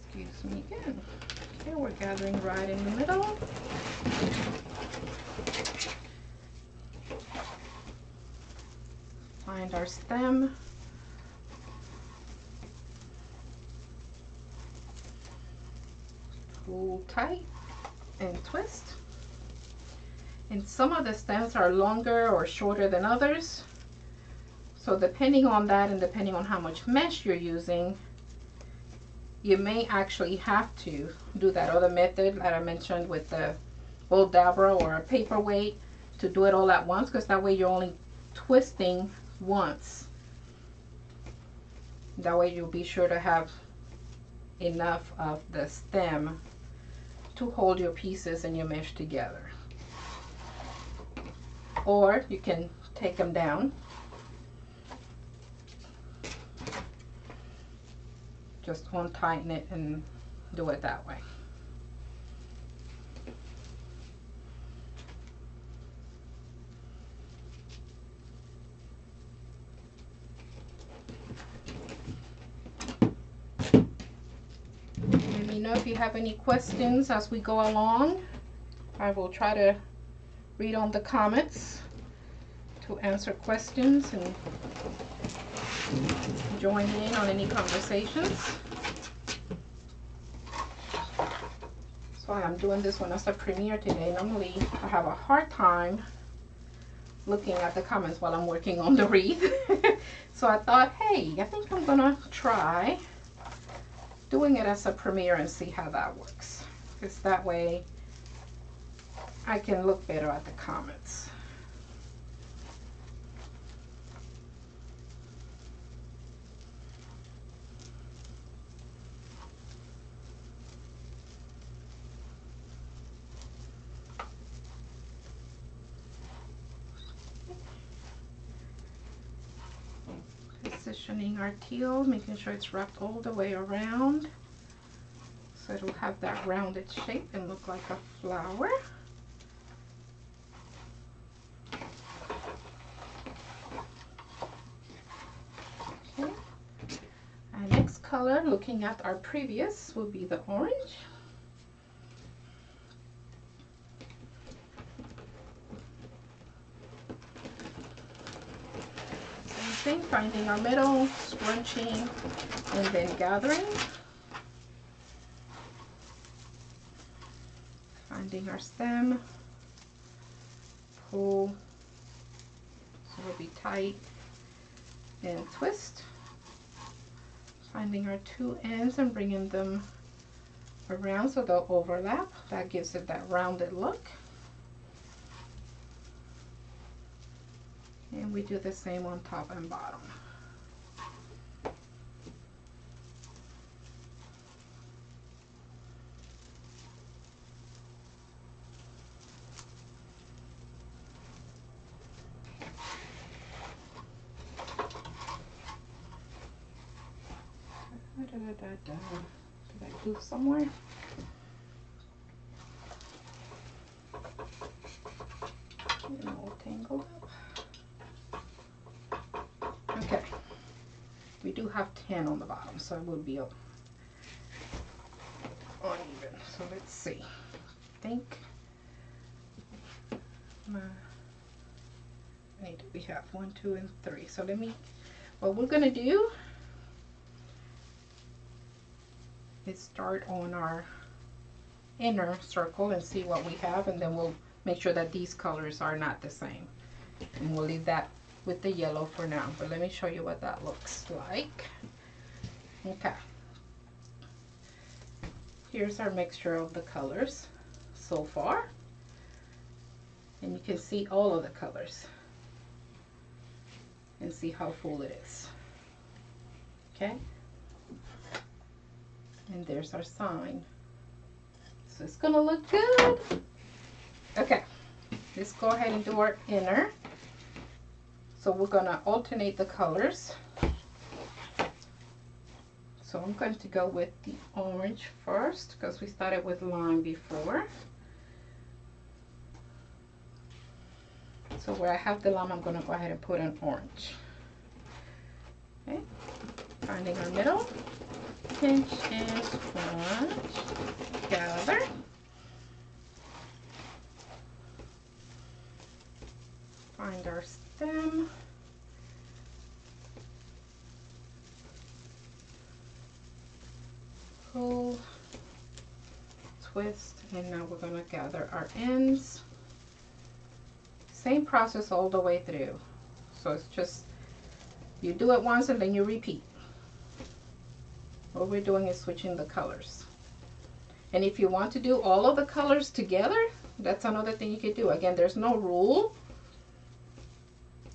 [SPEAKER 1] Excuse me again. Okay, we're gathering right in the middle. Find our stem. Pull tight and twist. And some of the stems are longer or shorter than others. So depending on that and depending on how much mesh you're using, you may actually have to do that other method that I mentioned with the Bowdabra or a paperweight, to do it all at once, because that way you're only twisting once. That way you'll be sure to have enough of the stem to hold your pieces and your mesh together. Or you can take them down. Just untighten it and do it that way. Let me know if you have any questions as we go along. I will try to read on the comments to answer questions and join in on any conversations. So I'm doing this one as a premiere today. Normally I have a hard time looking at the comments while I'm working on the wreath. So I thought, hey, I think I'm gonna try doing it as a premiere and see how that works. Because that way I can look better at the comments. Positioning our teal, making sure it's wrapped all the way around so it'll have that rounded shape and look like a flower. Okay. Our next color, looking at our previous, will be the orange. Same thing, finding our middle, scrunching, and then gathering. Finding our stem, pull, so it'll be tight, and twist. Finding our two ends and bringing them around so they'll overlap. That gives it that rounded look. And we do the same on top and bottom. Did I glue somewhere? Getting all tangled up. Okay. We do have 10 on the bottom, so it will be uneven. So let's see. I think we have 1, 2, and 3. So what we're gonna do is start on our inner circle and see what we have, and then we'll make sure that these colors are not the same, and we'll leave that with the yellow for now. But let me show you what that looks like. Okay, here's our mixture of the colors so far, and you can see all of the colors and see how full it is. Okay, and there's our sign. So it's gonna look good. Okay, let's go ahead and do our inner. So we're gonna alternate the colors. So I'm going to go with the orange first because we started with lime before. So where I have the lime, I'm gonna go ahead and put an orange. Okay, finding our middle. Pinch and crunch, gather. Find our stem, pull, twist, and now we're going to gather our ends. Same process all the way through. So it's just, you do it once and then you repeat. What we're doing is switching the colors. And if you want to do all of the colors together, that's another thing you could do. Again, there's no rule.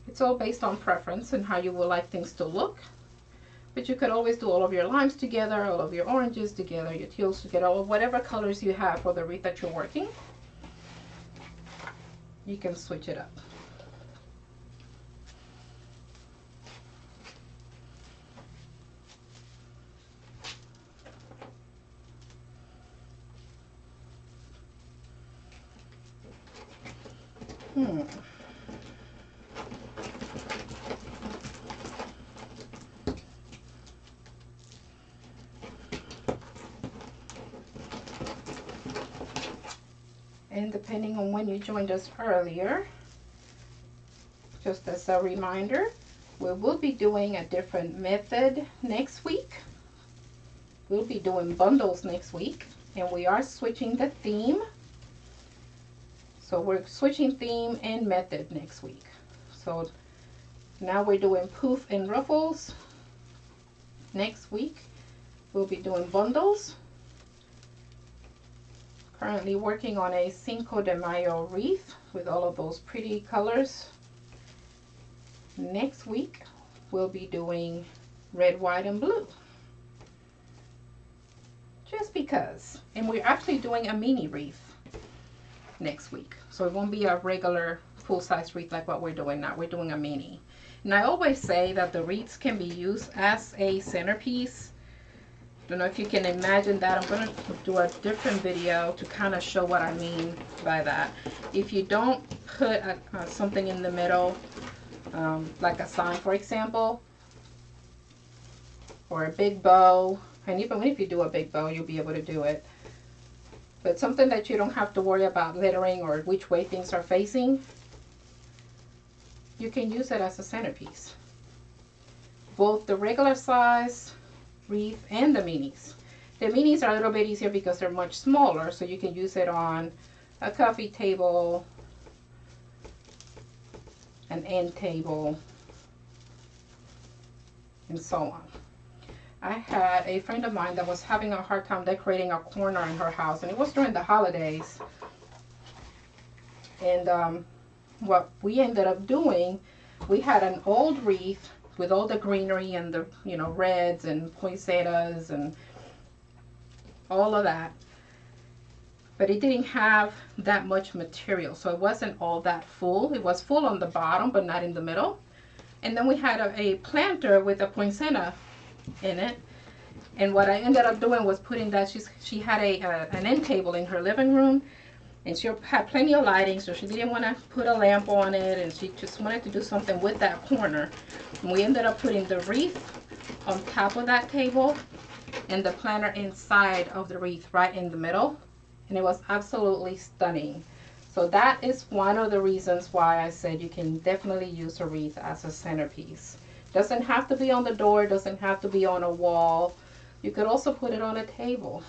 [SPEAKER 1] It's all based on preference and how you would like things to look. But you could always do all of your limes together, all of your oranges together, your teals together, all of whatever colors you have for the wreath that you're working. You can switch it up. And depending on when you joined us earlier, just as a reminder, we will be doing a different method next week. We'll be doing bundles next week, and we are switching the theme. So we're switching theme and method next week. So now we're doing Poof and Ruffles. Next week we'll be doing bundles. Currently working on a Cinco de Mayo wreath with all of those pretty colors. Next week we'll be doing red, white, and blue. Just because. And we're actually doing a mini wreath next week. So it won't be a regular full-size wreath like what we're doing now. We're doing a mini. And I always say that the wreaths can be used as a centerpiece. Don't know if you can imagine that. I'm going to do a different video to kind of show what I mean by that. If you don't put something in the middle, like a sign, for example, or a big bow, and even if you do a big bow, you'll be able to do it. But something that you don't have to worry about littering or which way things are facing, you can use it as a centerpiece. Both the regular size wreath and the minis. The minis are a little bit easier because they're much smaller, so you can use it on a coffee table, an end table, and so on. I had a friend of mine that was having a hard time decorating a corner in her house, and it was during the holidays. And what we ended up doing, we had an old wreath with all the greenery and the, you know, reds and poinsettias and all of that. But it didn't have that much material, so it wasn't all that full. It was full on the bottom, but not in the middle. And then we had a planter with a poinsettia in it. And what I ended up doing was putting that, she had an end table in her living room, and she had plenty of lighting, so she didn't want to put a lamp on it, and she just wanted to do something with that corner. And we ended up putting the wreath on top of that table and the planter inside of the wreath right in the middle, and it was absolutely stunning. So that is one of the reasons why I said you can definitely use a wreath as a centerpiece. Doesn't have to be on the door, doesn't have to be on a wall. You could also put it on a table.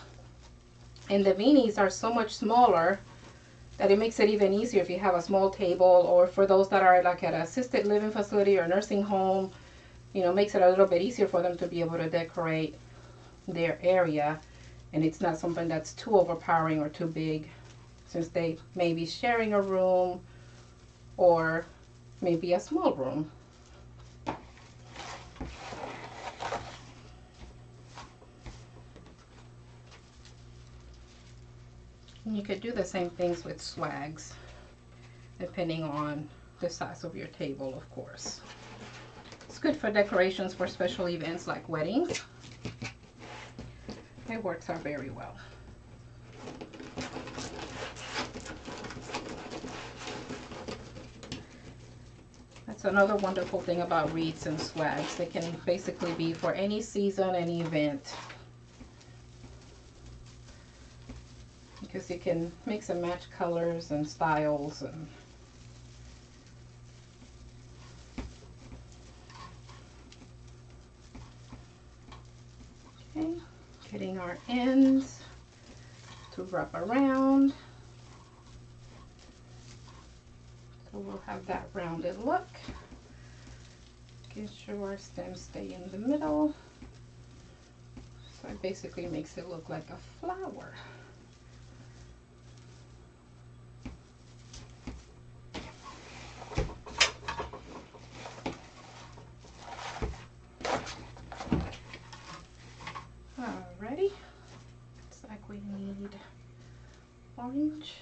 [SPEAKER 1] And the minis are so much smaller that it makes it even easier if you have a small table, or for those that are like at an assisted living facility or nursing home, you know, makes it a little bit easier for them to be able to decorate their area, and it's not something that's too overpowering or too big, since they may be sharing a room or maybe a small room. And you could do the same things with swags, depending on the size of your table, of course. It's good for decorations for special events like weddings. It works out very well. That's another wonderful thing about wreaths and swags. They can basically be for any season, any event. Because you can mix and match colors and styles. And okay, Getting our ends to wrap around. So we'll have that rounded look. Making sure our stems stay in the middle. So it basically makes it look like a flower. Alrighty, looks like we need orange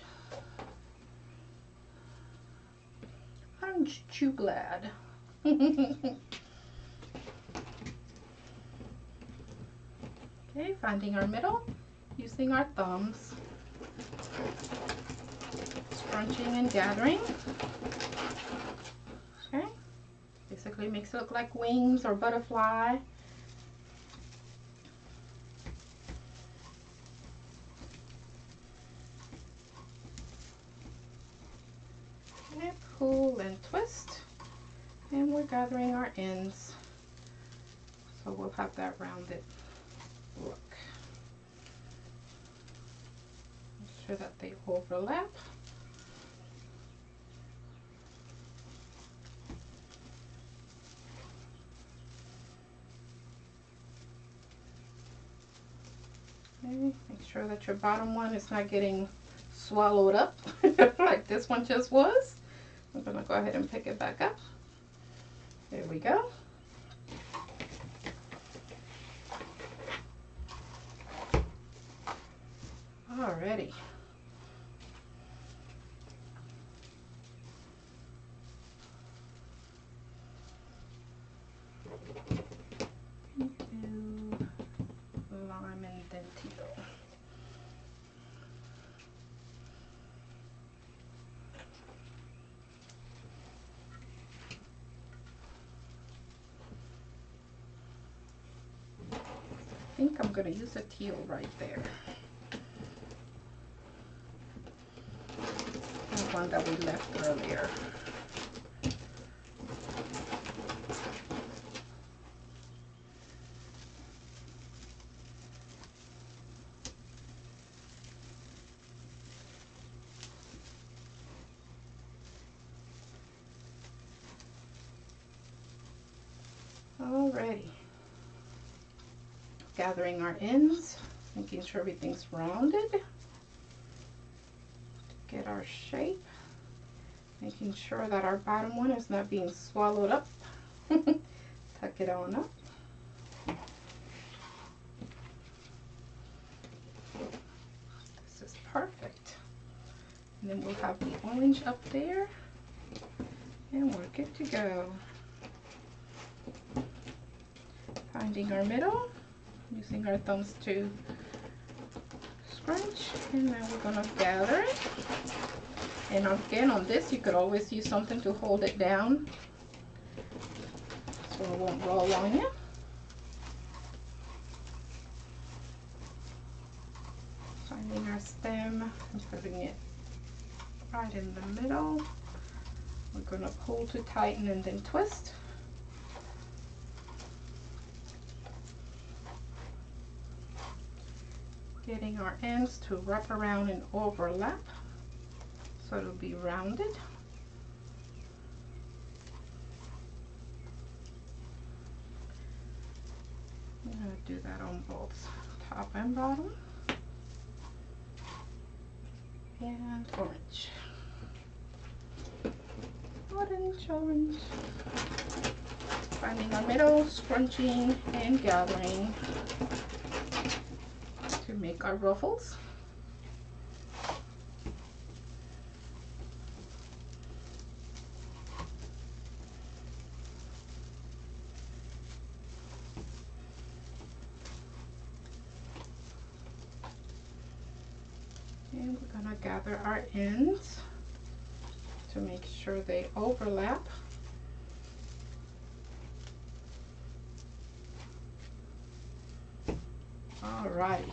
[SPEAKER 1] chew glad. Okay, finding our middle, using our thumbs, scrunching and gathering. Okay, basically makes it look like wings or butterfly. Okay, pull and twist, and we're gathering our ends, so we'll have that rounded look. Make sure that they overlap. Okay, make sure that your bottom one is not getting swallowed up like this one just was. I'm gonna go ahead and pick it back up. There we go. Alrighty. Into lime and then teal. I think I'm going to use a teal right there. The one that we left earlier. Alrighty. Gathering our ends, making sure everything's rounded. Get our shape, making sure that our bottom one is not being swallowed up. Tuck it on up. This is perfect. And then we'll have the orange up there, and we're good to go. Finding our middle, using our thumbs to scrunch, and then we're gonna gather it. And again, on this, you could always use something to hold it down so it won't roll on you. Finding our stem and putting it right in the middle. We're gonna pull to tighten and then twist. Getting our ends to wrap around and overlap so it'll be rounded. I'm going to do that on both top and bottom. And orange. Orange, orange. Finding our middle, scrunching and gathering to make our ruffles. And we're going to gather our ends to make sure they overlap. Alrighty.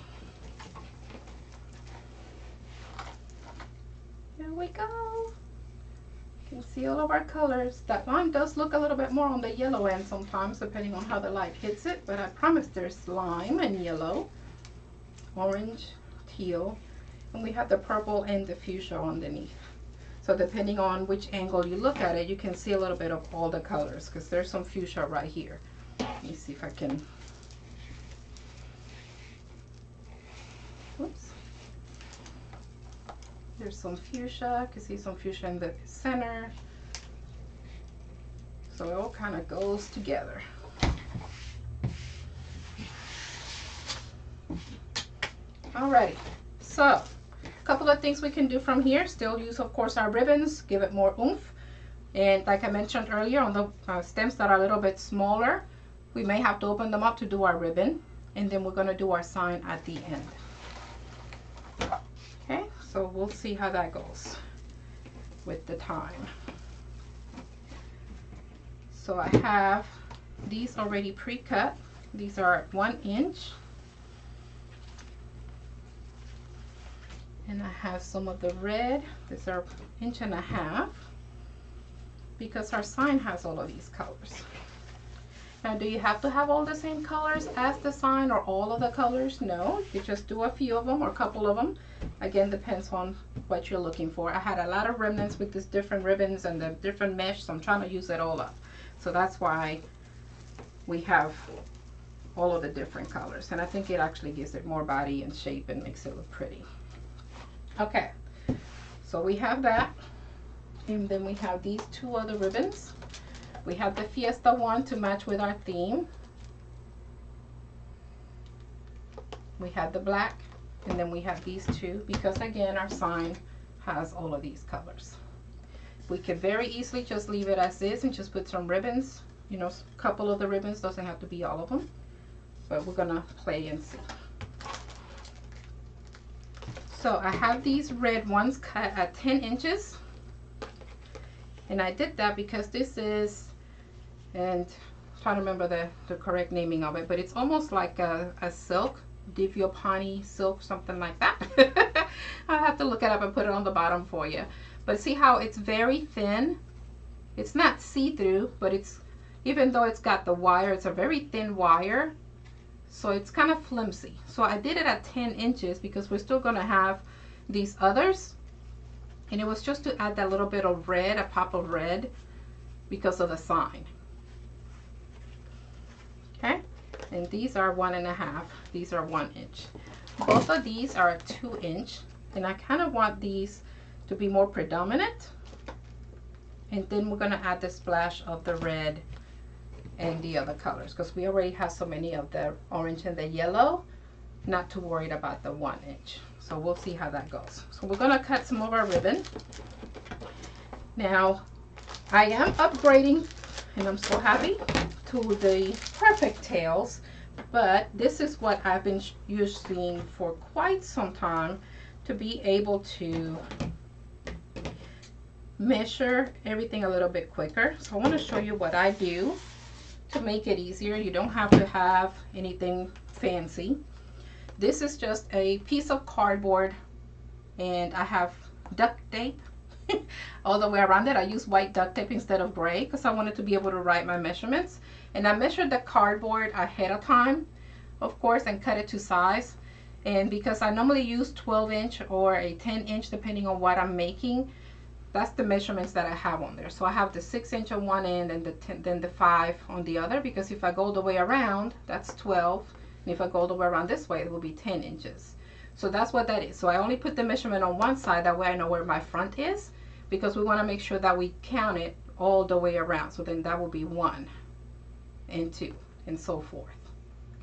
[SPEAKER 1] There we go. You can see all of our colors. That lime does look a little bit more on the yellow end sometimes, depending on how the light hits it, but I promise there's lime and yellow orange, teal, and we have the purple and the fuchsia underneath. So depending on which angle you look at it, you can see a little bit of all the colors, because there's some fuchsia right here. Let me see if I can. Oops. There's some fuchsia. You can see some fuchsia in the center. So it all kind of goes together. Alrighty, so a couple of things we can do from here. Still use, of course, our ribbons, give it more oomph. And like I mentioned earlier, on the stems that are a little bit smaller, we may have to open them up to do our ribbon. And then we're going to do our sign at the end. Okay, so we'll see how that goes with the time. So I have these already pre-cut. These are 1 inch. And I have some of the red. These are 1.5 inches, because our sign has all of these colors. Now, do you have to have all the same colors as the sign, or all of the colors? No, you just do a few of them or a couple of them. Again, depends on what you're looking for. I had a lot of remnants with these different ribbons and the different mesh, so I'm trying to use it all up. So that's why we have all of the different colors. And I think it actually gives it more body and shape and makes it look pretty. Okay, so we have that, and then we have these 2 other ribbons. We have the Fiesta one to match with our theme. We have the black, and then we have these 2, because again, our sign has all of these colors. We could very easily just leave it as is and just put some ribbons, you know, a couple of the ribbons, doesn't have to be all of them, but we're gonna play and see. So I have these red ones cut at 10 inches. And I did that because this is, and I'm trying to remember the correct naming of it, but it's almost like a silk, Divyopani silk, something like that. I'll have to look it up and put it on the bottom for you. But see how it's very thin? It's not see-through, but it's, even though it's got the wire, it's a very thin wire. So it's kind of flimsy. So I did it at 10 inches because we're still going to have these others. And it was just to add that little bit of red, a pop of red, because of the sign. Okay. And these are 1.5. These are 1 inch. Both of these are 2 inch. And I kind of want these to be more predominant. And then we're going to add the splash of the red and the other colors, because we already have so many of the orange and the yellow, not too worried about the 1 inch. So we'll see how that goes. So we're going to cut some of our ribbon. Now I am upgrading, and I'm so happy, to the perfect tails, but this is what I've been using for quite some time to be able to measure everything a little bit quicker. So I want to show you what I do to make it easier. You don't have to have anything fancy. This is just a piece of cardboard, and I have duct tape all the way around it. I use white duct tape instead of gray because I wanted to be able to write my measurements. And I measured the cardboard ahead of time, of course, and cut it to size. And because I normally use 12 inch or a 10 inch depending on what I'm making, that's the measurements that I have on there. So I have the 6 inch on one end and then the 5 on the other, because if I go the way around, that's 12. And if I go the way around this way, it will be 10 inches. So that's what that is. So I only put the measurement on one side, that way I know where my front is, because we want to make sure that we count it all the way around. So then that will be 1 and 2 and so forth.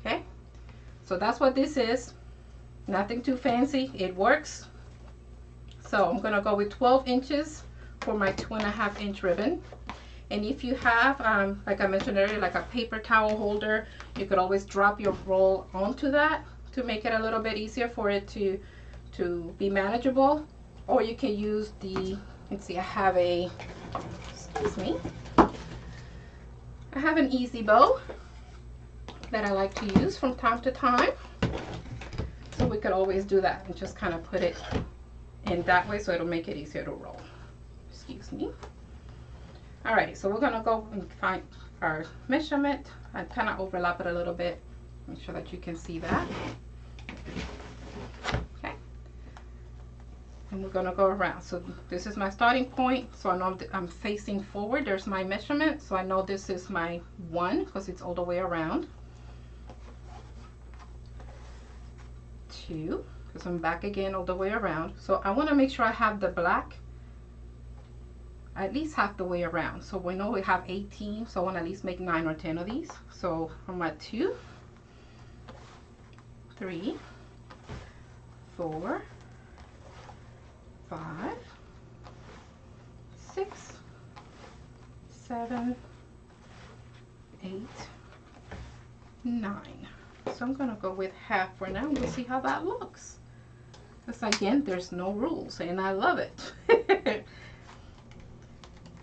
[SPEAKER 1] Okay, so that's what this is. Nothing too fancy. It works. So I'm going to go with 12 inches for my 2.5 inch ribbon. And if you have, like I mentioned earlier, like a paper towel holder, you could always drop your roll onto that to make it a little bit easier for it to be manageable. Or you can use the, let's see, I have a, excuse me, I have an easy bow that I like to use from time to time. So we could always do that and just kind of put it in that way, so it'll make it easier to roll. Excuse me. Alrighty, so we're gonna go and find our measurement. I kind of overlap it a little bit, make sure that you can see that. and we're going to go around. So this is my starting point, so I know I'm facing forward. There's my measurement, so I know this is my 1 because it's all the way around. 2, because I'm back again all the way around. So I want to make sure I have the black at least half the way around. So we know we have 18, so I want to at least make 9 or 10 of these. So I'm at 2, 3, 4, 5, 6, 7, 8, 9. So I'm gonna go with half for now. We'll see how that looks. Because again, there's no rules, and I love it.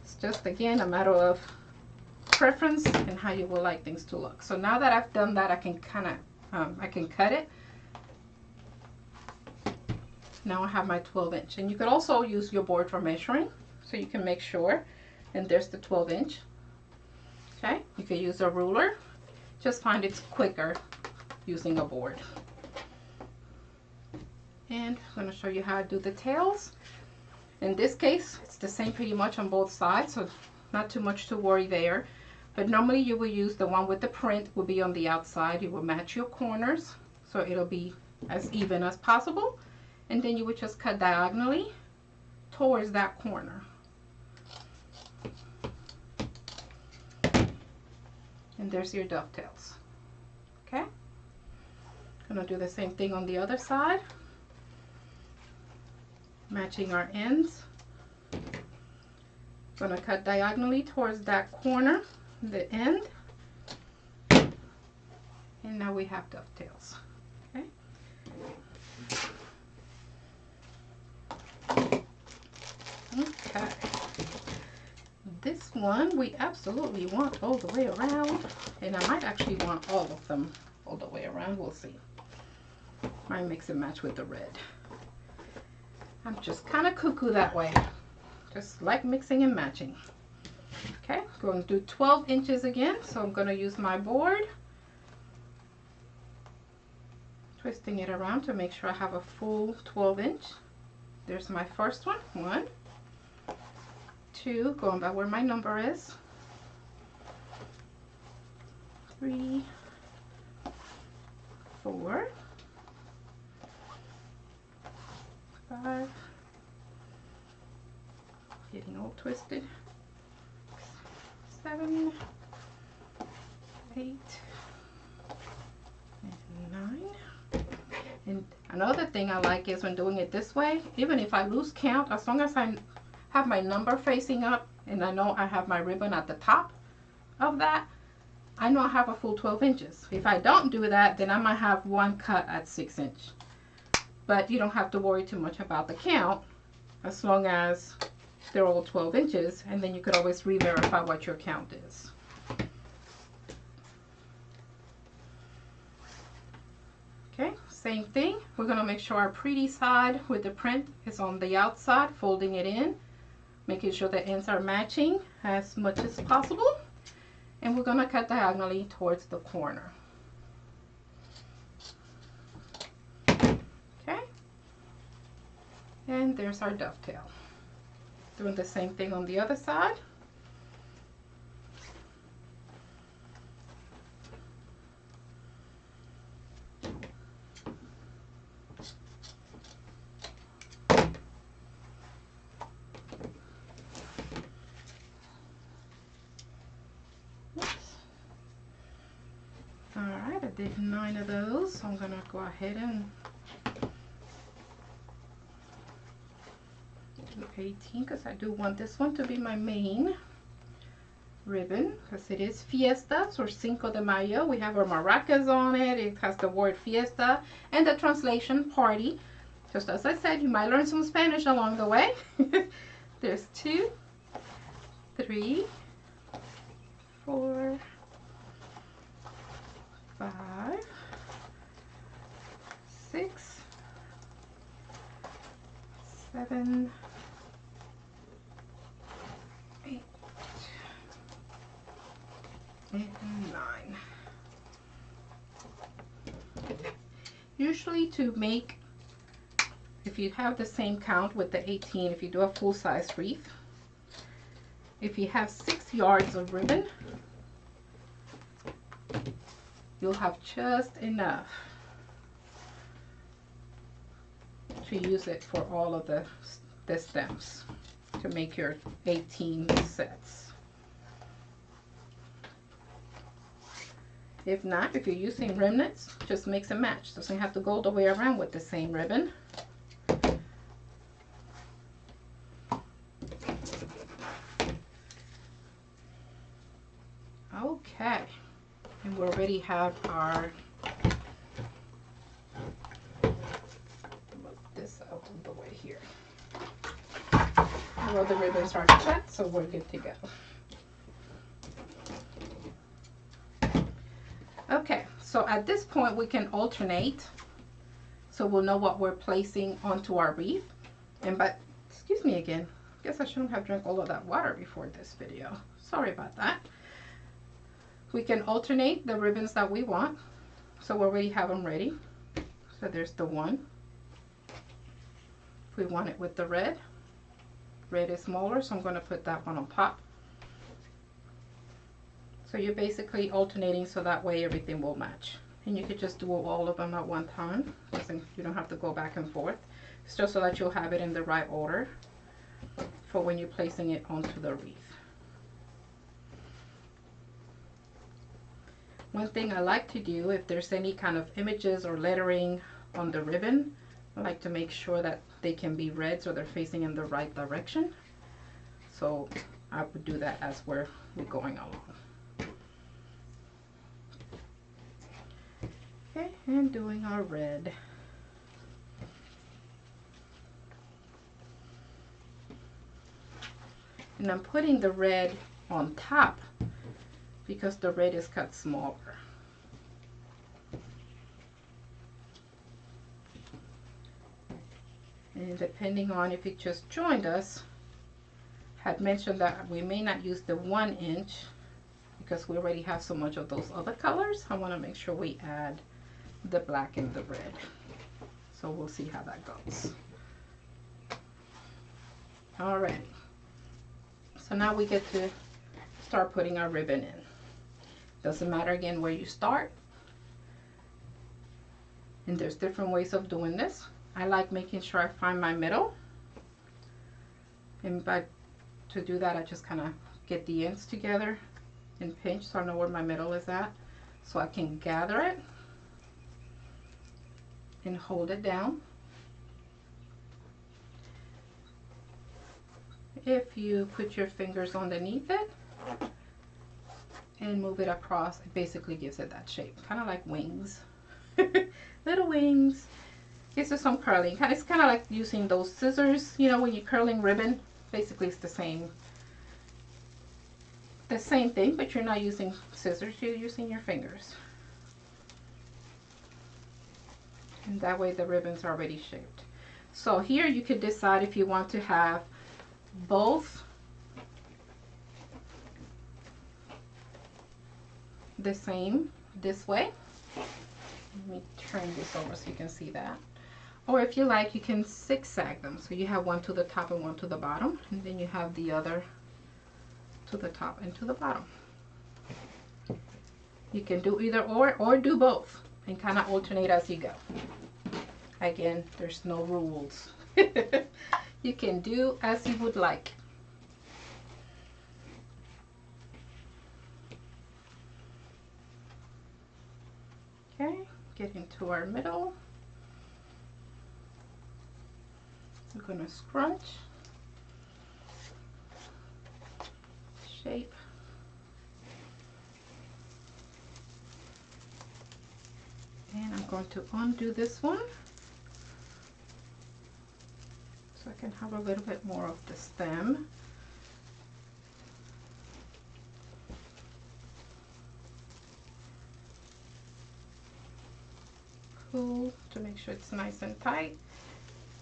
[SPEAKER 1] It's just again a matter of preference and how you would like things to look. So now that I've done that, I can kind of I can cut it. Now I have my 12-inch, and you could also use your board for measuring, so you can make sure. And there's the 12-inch. Okay, you can use a ruler. Just find it's quicker using a board. And I'm going to show you how to do the tails. In this case, it's the same pretty much on both sides, so not too much to worry there. But normally you will use the one with the print will be on the outside. It will match your corners, so it'll be as even as possible. And then you would just cut diagonally towards that corner. And there's your dovetails. Okay? Gonna do the same thing on the other side. Matching our ends. Gonna cut diagonally towards that corner, the end. And now we have dovetails. Okay? Okay. This one we absolutely want all the way around, and I might actually want all of them all the way around. We'll see. Might mix and match with the red. I'm just kind of cuckoo that way. Just like mixing and matching. Okay, going to do 12 inches again. So I'm going to use my board. Twisting it around to make sure I have a full 12-inch. There's my first one. 1, 2, going by where my number is. 3, 4, 5, getting all twisted, 7, 8, and 9. And another thing I like is when doing it this way, even if I lose count, as long as I have my number facing up and I know I have my ribbon at the top of that, I know I have a full 12 inches. If I don't do that, then I might have one cut at 6 inch. But you don't have to worry too much about the count as long as they're all 12 inches, and then you could always re-verify what your count is. Okay, same thing. We're going to make sure our pretty side with the print is on the outside, folding it in, making sure the ends are matching as much as possible. And we're going to cut diagonally towards the corner. Okay. And there's our dovetail. Doing the same thing on the other side. Alright, I did 9 of those, so I'm going to go ahead and do 18 because I do want this one to be my main ribbon because it is Fiesta or Cinco de Mayo. We have our maracas on it. It has the word Fiesta and the translation party. Just as I said, you might learn some Spanish along the way. There's 2, 3, 4, 5, 6, 7, 8, and 9. Usually to make if you have the same count with the 18, if you do a full-size wreath, if you have 6 yards of ribbon, you'll have just enough to use it for all of the stems to make your 18 sets. If not, if you're using remnants, just mix and match. Doesn't have to go all the way around with the same ribbon. Okay, and we already have our, move this out of the way here. Well, the ribbons are cut, so we're good to go. Okay, so at this point we can alternate, so we'll know what we're placing onto our wreath. And excuse me again, I guess I shouldn't have drank all of that water before this video. Sorry about that. We can alternate the ribbons that we want, so we already have them ready. So there's the one. If we want it with the red is smaller, so I'm going to put that one on top. So you're basically alternating so that way everything will match. And you could just do all of them at one time. You don't have to go back and forth. It's just so that you'll have it in the right order for when you're placing it onto the wreath. One thing I like to do, if there's any kind of images or lettering on the ribbon, I like to make sure that they can be read so they're facing in the right direction. So I would do that as we're going along. Okay, and doing our red. And I'm putting the red on top because the red is cut smaller. And depending on if you just joined us, had mentioned that we may not use the 1 inch because we already have so much of those other colors. I want to make sure we add the black and the red. So we'll see how that goes. Alright. So now we get to start putting our ribbon in. Doesn't matter again where you start. And there's different ways of doing this. I like making sure I find my middle. And to do that, I just kind of get the ends together and pinch so I know where my middle is at. So I can gather it and hold it down. If you put your fingers underneath it and move it across, it basically gives it that shape, kind of like wings. Little wings. This is some curling. It's kind of like using those scissors, you know, when you're curling ribbon. Basically it's the same thing, but you're not using scissors, you're using your fingers. And that way the ribbon's already shaped. So here you could decide if you want to have both the same this way. Let me turn this over so you can see that. Or if you like, you can zigzag them. So you have one to the top and one to the bottom, and then you have the other to the top and to the bottom. You can do either or do both and kind of alternate as you go. Again, there's no rules. You can do as you would like. Okay, get into our middle. We're going to scrunch, shape, and I'm going to undo this one so I can have a little bit more of the stem. Pull to make sure it's nice and tight.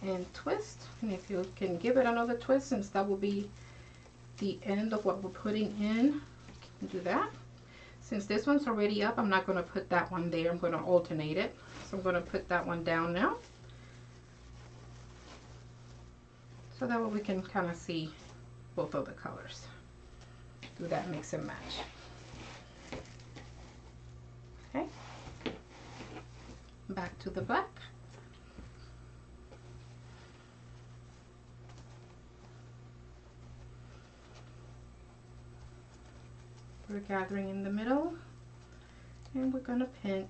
[SPEAKER 1] And twist, and if you can give it another twist, since that will be the end of what we're putting in, do that. Since this one's already up, I'm not going to put that one there. I'm going to alternate it. So I'm going to put that one down now. so that way we can kind of see both of the colors. Do that mix and match. Okay, back to the black. We're gathering in the middle, and we're going to pinch,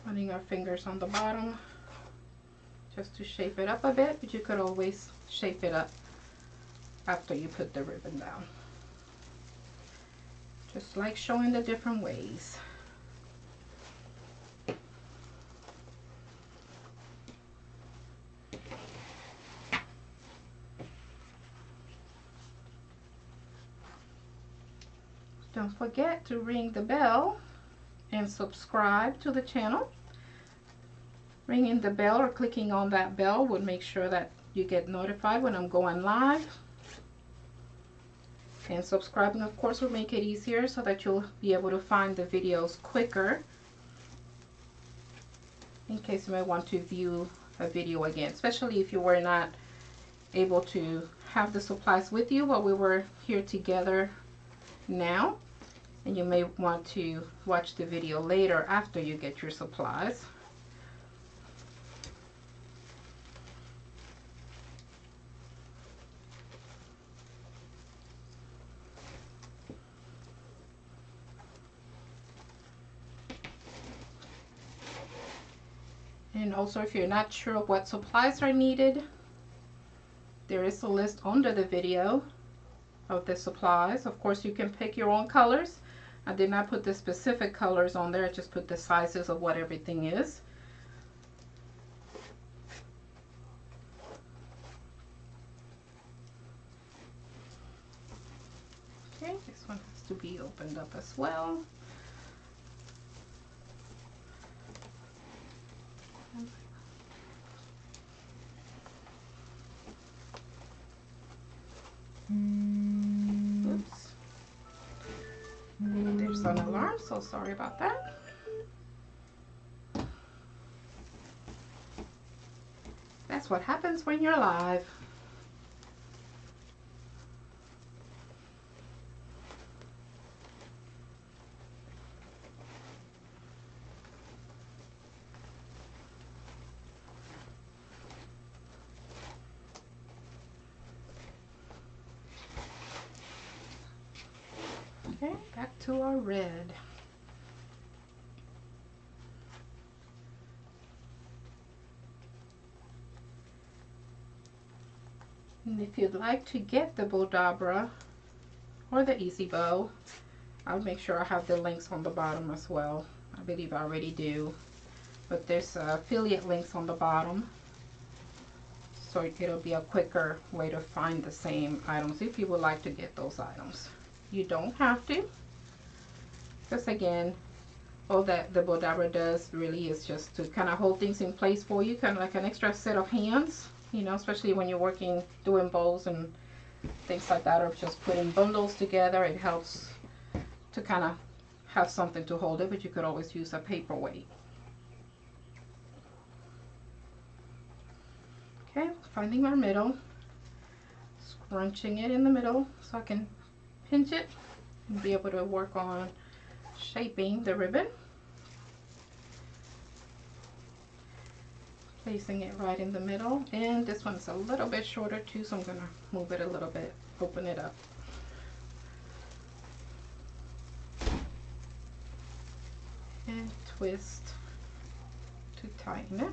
[SPEAKER 1] running our fingers on the bottom just to shape it up a bit, but you could always shape it up after you put the ribbon down. Just like showing the different ways. Don't forget to ring the bell and subscribe to the channel. Ringing the bell or clicking on that bell will make sure that you get notified when I'm going live. And subscribing, of course, will make it easier so that you'll be able to find the videos quicker in case you may want to view a video again, especially if you were not able to have the supplies with you while we were here together now, and you may want to watch the video later after you get your supplies. And also, if you're not sure what supplies are needed, there is a list under the video of the supplies. Of course, you can pick your own colors. I did not put the specific colors on there, I just put the sizes of what everything is. Okay, this one has to be opened up as well. Oops. There's an alarm, so sorry about that. That's what happens when you're live. Okay, back to our red. And if you'd like to get the Bowdabra or the Easy Bow, I'll make sure I have the links on the bottom as well. I believe I already do, but there's affiliate links on the bottom, so it'll be a quicker way to find the same items if you would like to get those items. You don't have to, because again, all that the Bowdabra does really is just to kind of hold things in place for you, kind of like an extra set of hands, you know, especially when you're working, doing bows and things like that, or just putting bundles together. It helps to kind of have something to hold it, but you could always use a paperweight. Okay, finding my middle, scrunching it in the middle so I can pinch it and be able to work on shaping the ribbon. Placing it right in the middle, and this one's a little bit shorter too, so I'm going to move it a little bit, open it up. And twist to tighten it.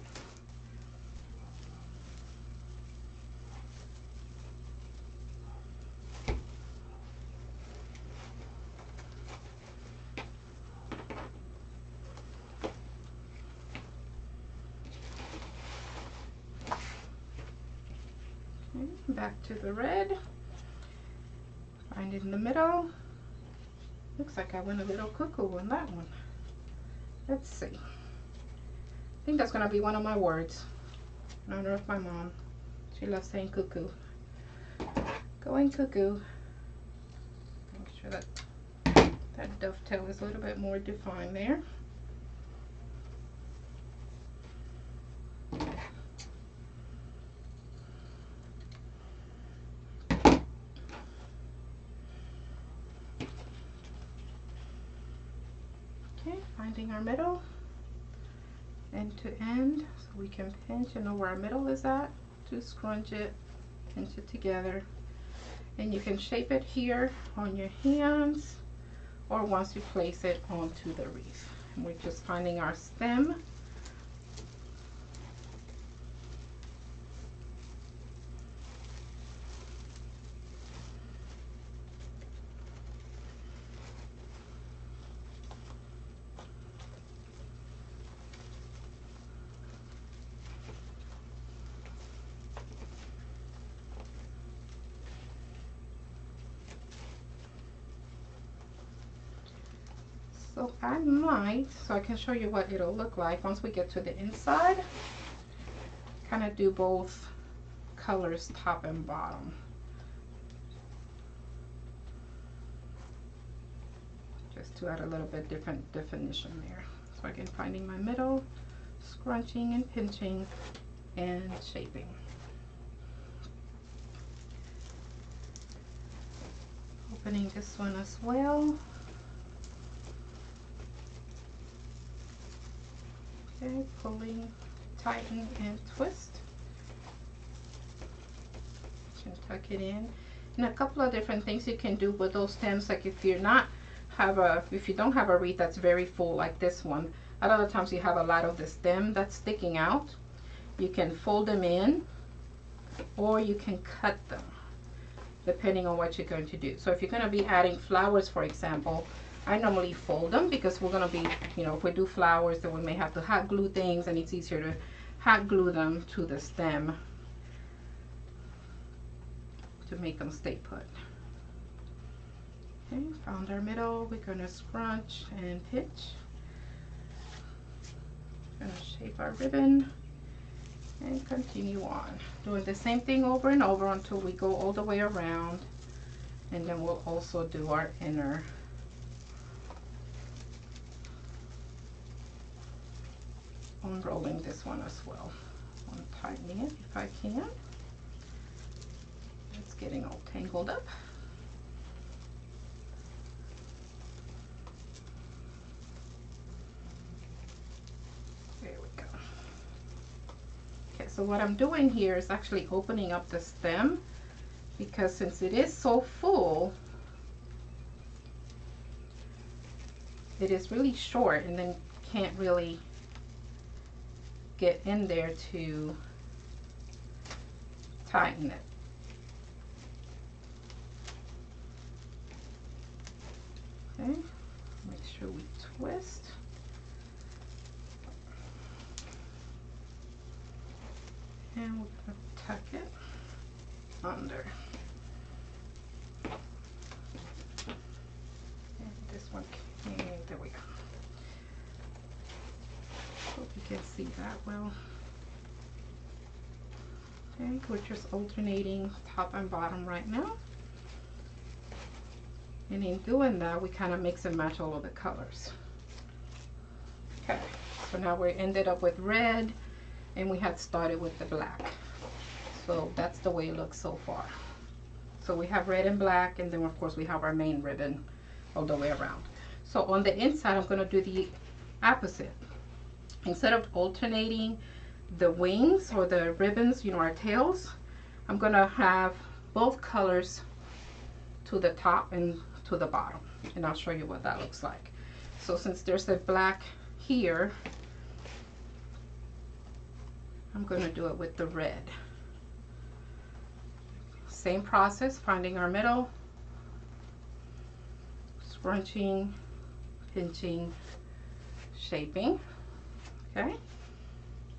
[SPEAKER 1] Back to the red, find it in the middle. Looks like I went a little cuckoo on that one. Let's see. I think that's going to be one of my words. I don't know if my mom, she loves saying cuckoo. Going cuckoo. Make sure that that dovetail is a little bit more defined there. Okay, finding our middle, end to end, so we can pinch and know where our middle is at, to scrunch it, pinch it together. And you can shape it here on your hands or once you place it onto the wreath. And we're just finding our stem. So I can show you what it'll look like once we get to the inside. Kind of do both colors, top and bottom. Just to add a little bit different definition there. So again, finding my middle, scrunching and pinching and shaping. Opening this one as well. Okay, pulling, tighten, and twist. You can tuck it in. And a couple of different things you can do with those stems, like if you don't have a wreath that's very full like this one, a lot of times you have a lot of the stem that's sticking out. You can fold them in, or you can cut them, depending on what you're going to do. So if you're going to be adding flowers, for example, I normally fold them because we're going to be, if we do flowers, then we may have to hot glue things, and it's easier to hot glue them to the stem to make them stay put. Okay, found our middle. We're going to scrunch and pinch. Going to shape our ribbon and continue on. Doing the same thing over and over until we go all the way around, and then we'll also do our inner. Unrolling this one as well. I'm tightening it if I can. It's getting all tangled up. There we go. Okay, so what I'm doing here is actually opening up the stem, because since it is so full, it is really short and then can't really get in there to tighten it. Okay, make sure we twist. And we're going to tuck it under. And this one, there we go. Hope you can see that well. Okay, we're just alternating top and bottom right now. And in doing that, we kind of mix and match all of the colors. Okay, so now we ended up with red, and we had started with the black. So that's the way it looks so far. So we have red and black, and then of course we have our main ribbon all the way around. So on the inside, I'm going to do the opposite. Instead of alternating the wings or the ribbons, our tails, I'm going to have both colors to the top and to the bottom, and I'll show you what that looks like. So since there's a black here, I'm going to do it with the red. Same process, finding our middle, scrunching, pinching, shaping. Okay,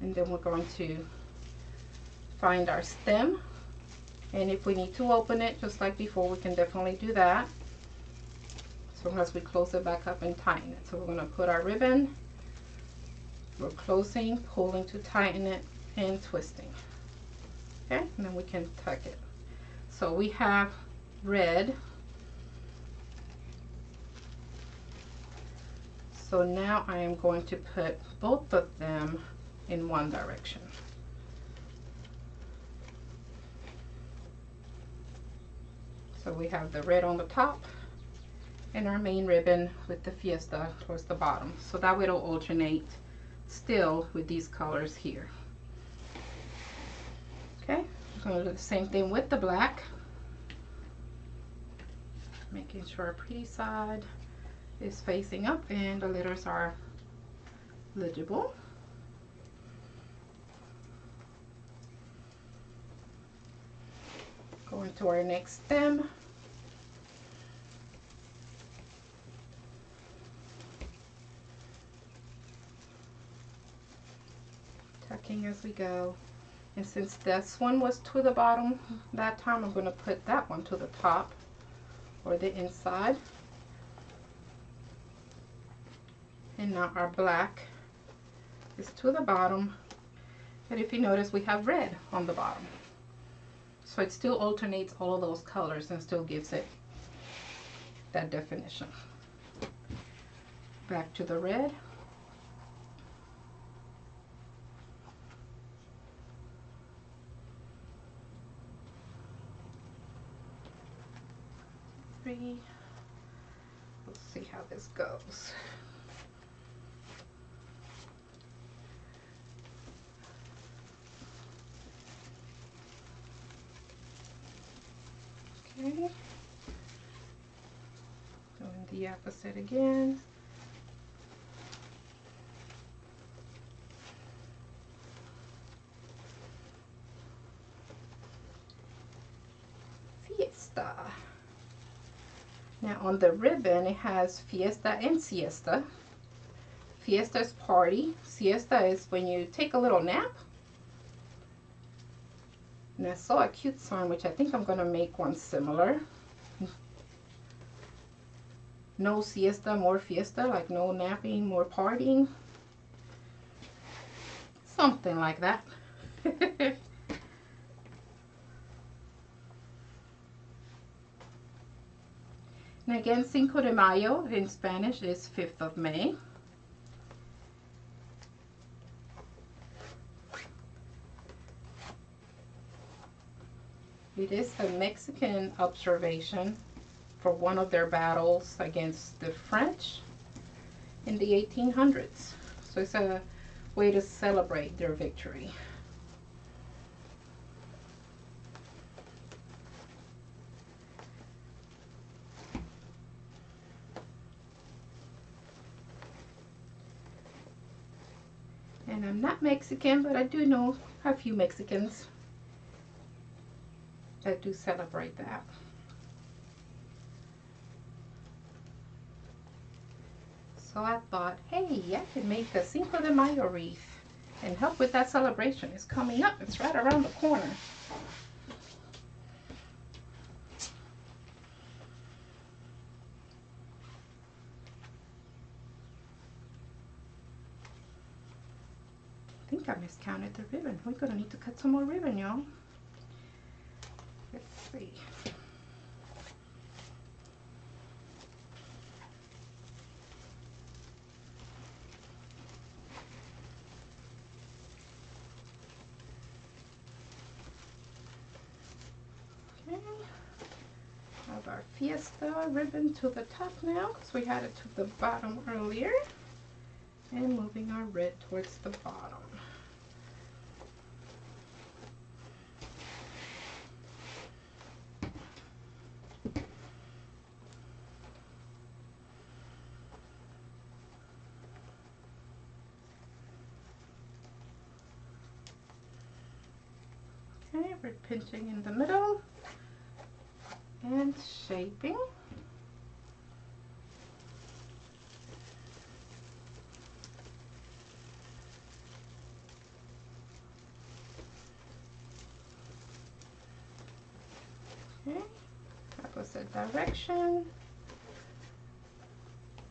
[SPEAKER 1] and then we're going to find our stem, and if we need to open it just like before, we can definitely do that, as long as we close it back up and tighten it. So we're going to put our ribbon, we're closing, pulling to tighten it, and twisting. Okay, and then we can tuck it. So we have red. So now I am going to put both of them in one direction. So we have the red on the top and our main ribbon with the Fiesta towards the bottom. So that way it'll alternate still with these colors here. Okay, I'm going to do the same thing with the black. Making sure our pretty side is facing up and the letters are legible. Going to our next stem. Tucking as we go. And since this one was to the bottom that time, I'm going to put that one to the top or the inside. And now our black is to the bottom. But if you notice, we have red on the bottom. So it still alternates all of those colors and still gives it that definition. Back to the red. Let's see how this goes. Okay. Doing the opposite again. Fiesta. Now on the ribbon it has Fiesta and Siesta. Fiesta is party. Siesta is when you take a little nap. And I saw a cute sign, which I think I'm going to make one similar. No siesta, more fiesta, like no napping, more partying. Something like that. And again, Cinco de Mayo in Spanish is 5th of May. It is a Mexican observation for one of their battles against the French in the 1800s. So it's a way to celebrate their victory. And I'm not Mexican, but I do know a few Mexicans that do celebrate that. So I thought, hey, I can make a Cinco de Mayo wreath and help with that celebration. It's coming up. It's right around the corner. I think I miscounted the ribbon. We're gonna need to cut some more ribbon, y'all. Let's see. Okay. Have our Fiesta ribbon to the top now, because we had it to the bottom earlier. And moving our red towards the bottom. Okay, we're pinching in the middle and shaping. Okay, opposite direction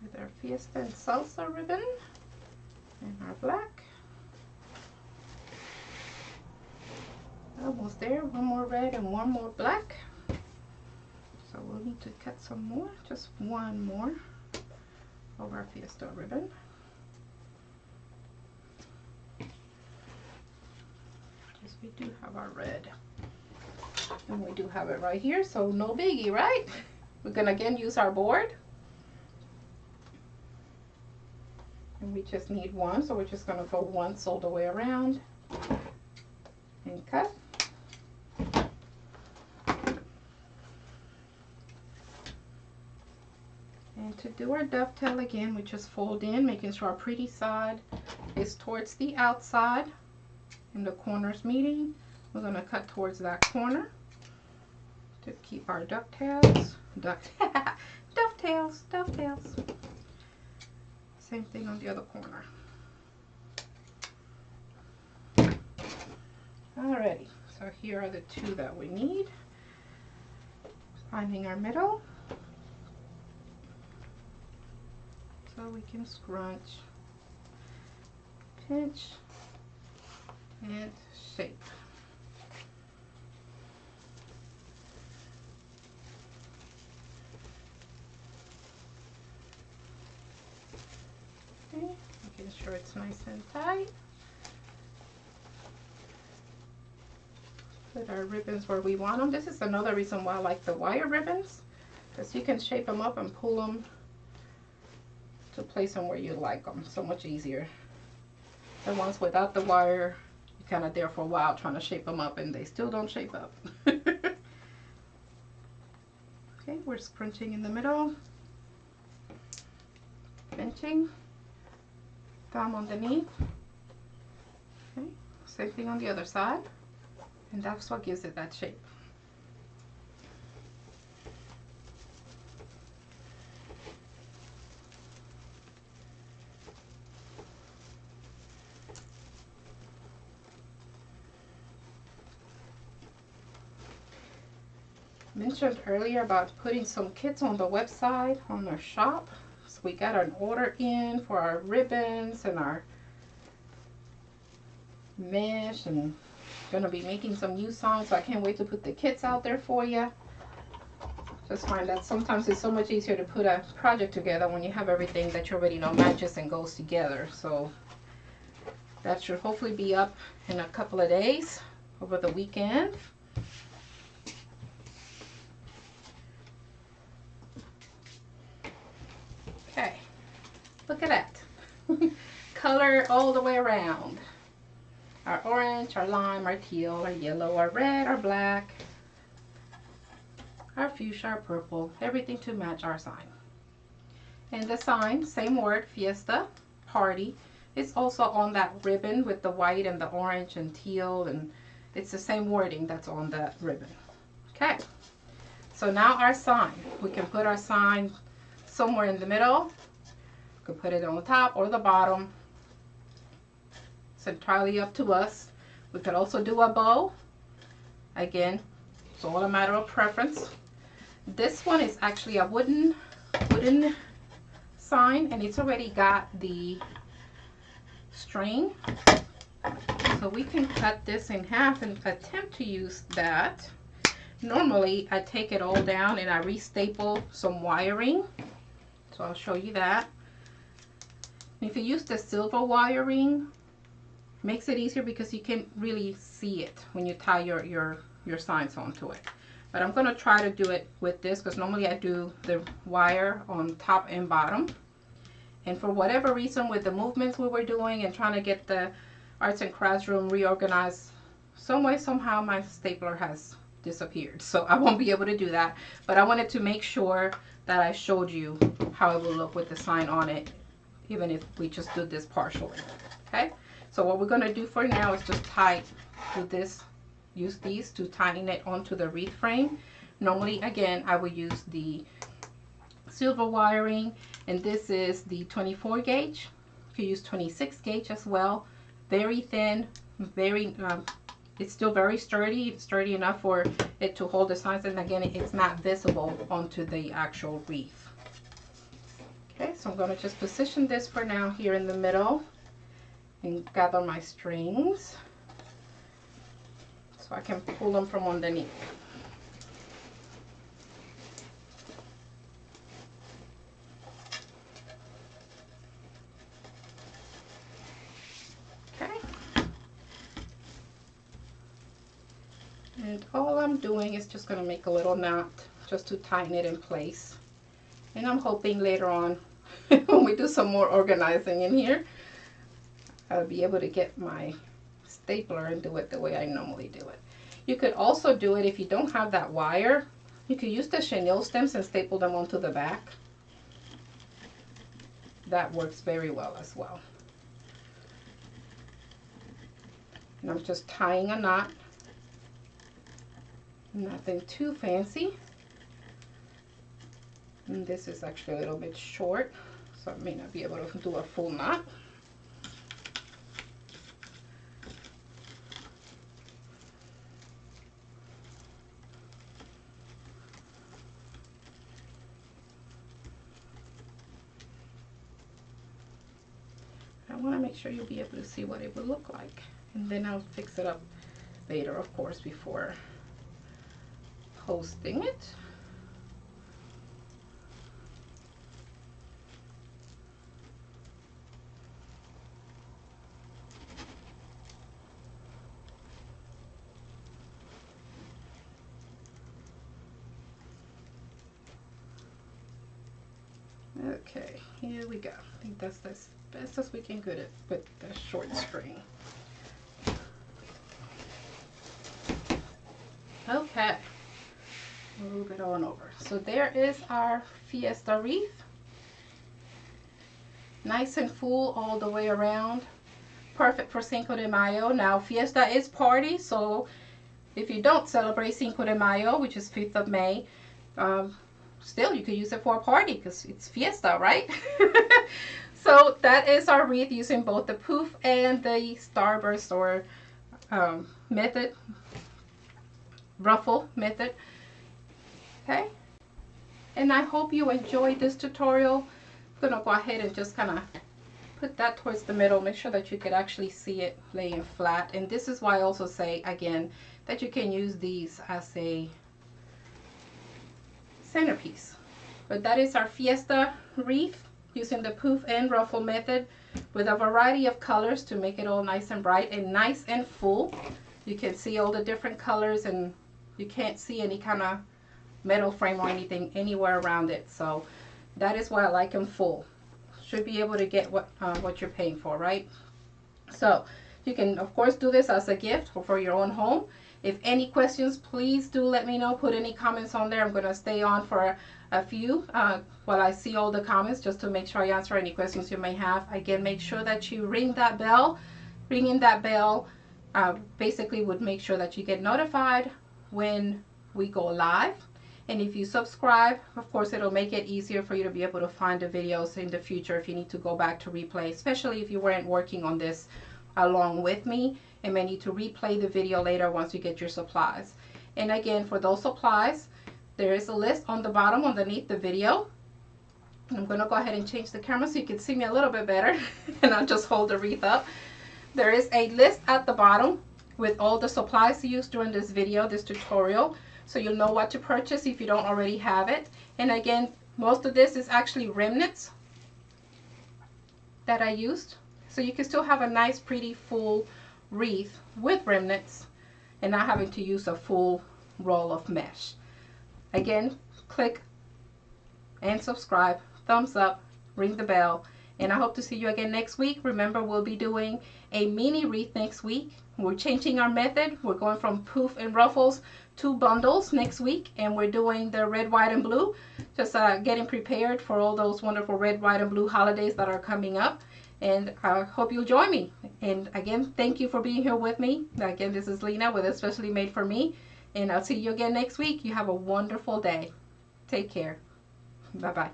[SPEAKER 1] with our Fiesta and Salsa ribbon and our black. Almost there, one more red and one more black. So we'll need to cut some more, just one more of our Fiesta ribbon. Yes, we do have our red. And we do have it right here, so no biggie, right? We're gonna again use our board And we just need one, so we're just going to go once all the way around and cut. And to do our dovetail again, we just fold in, making sure our pretty side is towards the outside and the corners meeting. We're going to cut towards that corner to keep our dovetails. Dovetails. Same thing on the other corner. Alrighty, so here are the two that we need. Finding our middle so we can scrunch, pinch, and shape. Okay, making sure it's nice and tight. Put our ribbons where we want them. This is another reason why I like the wire ribbons, because you can shape them up and pull them to place them where you like them. So much easier. The ones without the wire, you're kind of there for a while trying to shape them up and they still don't shape up. Okay, we're scrunching in the middle, pinching, thumb underneath. Okay, same thing on the other side. And that's what gives it that shape. Mentioned earlier about putting some kits on the website, on our shop. So we got an order in for our ribbons and our mesh, and going to be making some new signs, so I can't wait to put the kits out there for you. Just find that sometimes it's so much easier to put a project together when you have everything that you already know matches and goes together. So that should hopefully be up in a couple of days over the weekend. Okay, look at that. Color all the way around. Our orange, our lime, our teal, our yellow, our red, our black, our fuchsia, our purple, everything to match our sign. And the sign, same word, fiesta, party, it's also on that ribbon with the white and the orange and teal, and it's the same wording that's on the ribbon. Okay, so now our sign. We can put our sign somewhere in the middle. We could put it on the top or the bottom. It's entirely up to us. We could also do a bow. Again, it's all a matter of preference. This one is actually a wooden sign, and it's already got the string. So we can cut this in half and attempt to use that. Normally, I take it all down and I restaple some wiring. So I'll show you that. If you use the silver wiring, makes it easier because you can really see it when you tie your signs onto it. But I'm going to try to do it with this, because normally I do the wire on top and bottom. And for whatever reason, with the movements we were doing and trying to get the arts and crafts room reorganized, some way, somehow my stapler has disappeared. So I won't be able to do that. But I wanted to make sure that I showed you how it will look with the sign on it, even if we just do this partially. Okay? So what we're going to do for now is just tie with this, use these to tighten it onto the wreath frame. Normally, again, I would use the silver wiring, and this is the 24 gauge. You can use 26 gauge as well. Very thin, very, it's still very sturdy enough for it to hold the signs, and again, it's not visible onto the actual wreath. Okay, so I'm going to just position this for now here in the middle and gather my strings so I can pull them from underneath. Okay. And all I'm doing is just going to make a little knot just to tighten it in place. And I'm hoping later on when we do some more organizing in here, I'll be able to get my stapler and do it the way I normally do it. You could also do it if you don't have that wire. You could use the chenille stems and staple them onto the back. That works very well as well. And I'm just tying a knot. Nothing too fancy. And this is actually a little bit short, so I may not be able to do a full knot. I want to make sure you'll be able to see what it would look like. And then I'll fix it up later, of course, before posting it. Okay, here we go. I think that's as best as we can get it with the short string. Okay, move it on over. So there is our Fiesta wreath. Nice and full all the way around. Perfect for Cinco de Mayo. Now, Fiesta is party, so if you don't celebrate Cinco de Mayo, which is 5th of May, still you could use it for a party because it's Fiesta, right? So that is our wreath using both the poof and the starburst or method. Ruffle method. Okay, and I hope you enjoyed this tutorial. I'm gonna go ahead and just kind of put that towards the middle, make sure that you could actually see it laying flat. And this is why I also say again that you can use these as a centerpiece. But that is our Fiesta wreath using the poof and ruffle method with a variety of colors to make it all nice and bright and nice and full. You can see all the different colors and you can't see any kind of metal frame or anything anywhere around it. So that is why I like them full. Should be able to get what you're paying for, right? So you can of course do this as a gift or for your own home. If any questions, please do let me know. Put any comments on there. I'm going to stay on for a few while I see all the comments just to make sure I answer any questions you may have. Again, make sure that you ring that bell. Ringing that bell basically would make sure that you get notified when we go live. And if you subscribe, of course, it'll make it easier for you to be able to find the videos in the future if you need to go back to replay, especially if you weren't working on this along with me and may need to replay the video later once you get your supplies. And again, for those supplies, there is a list on the bottom underneath the video. I'm going to go ahead and change the camera so you can see me a little bit better and I'll just hold the wreath up. There is a list at the bottom with all the supplies used during this video, this tutorial, so you'll know what to purchase if you don't already have it. And again, most of this is actually remnants that I used, so you can still have a nice pretty full wreath with remnants and not having to use a full roll of mesh. Again, click and subscribe, thumbs up, ring the bell, and I hope to see you again next week. Remember, we'll be doing a mini wreath next week. We're changing our method. We're going from poof and ruffles to bundles next week, and we're doing the red, white, and blue. Just getting prepared for all those wonderful red, white, and blue holidays that are coming up. And I hope you'll join me. And again, thank you for being here with me. Again, this is Lena with Especially Made for Me. And I'll see you again next week. You have a wonderful day. Take care. Bye-bye.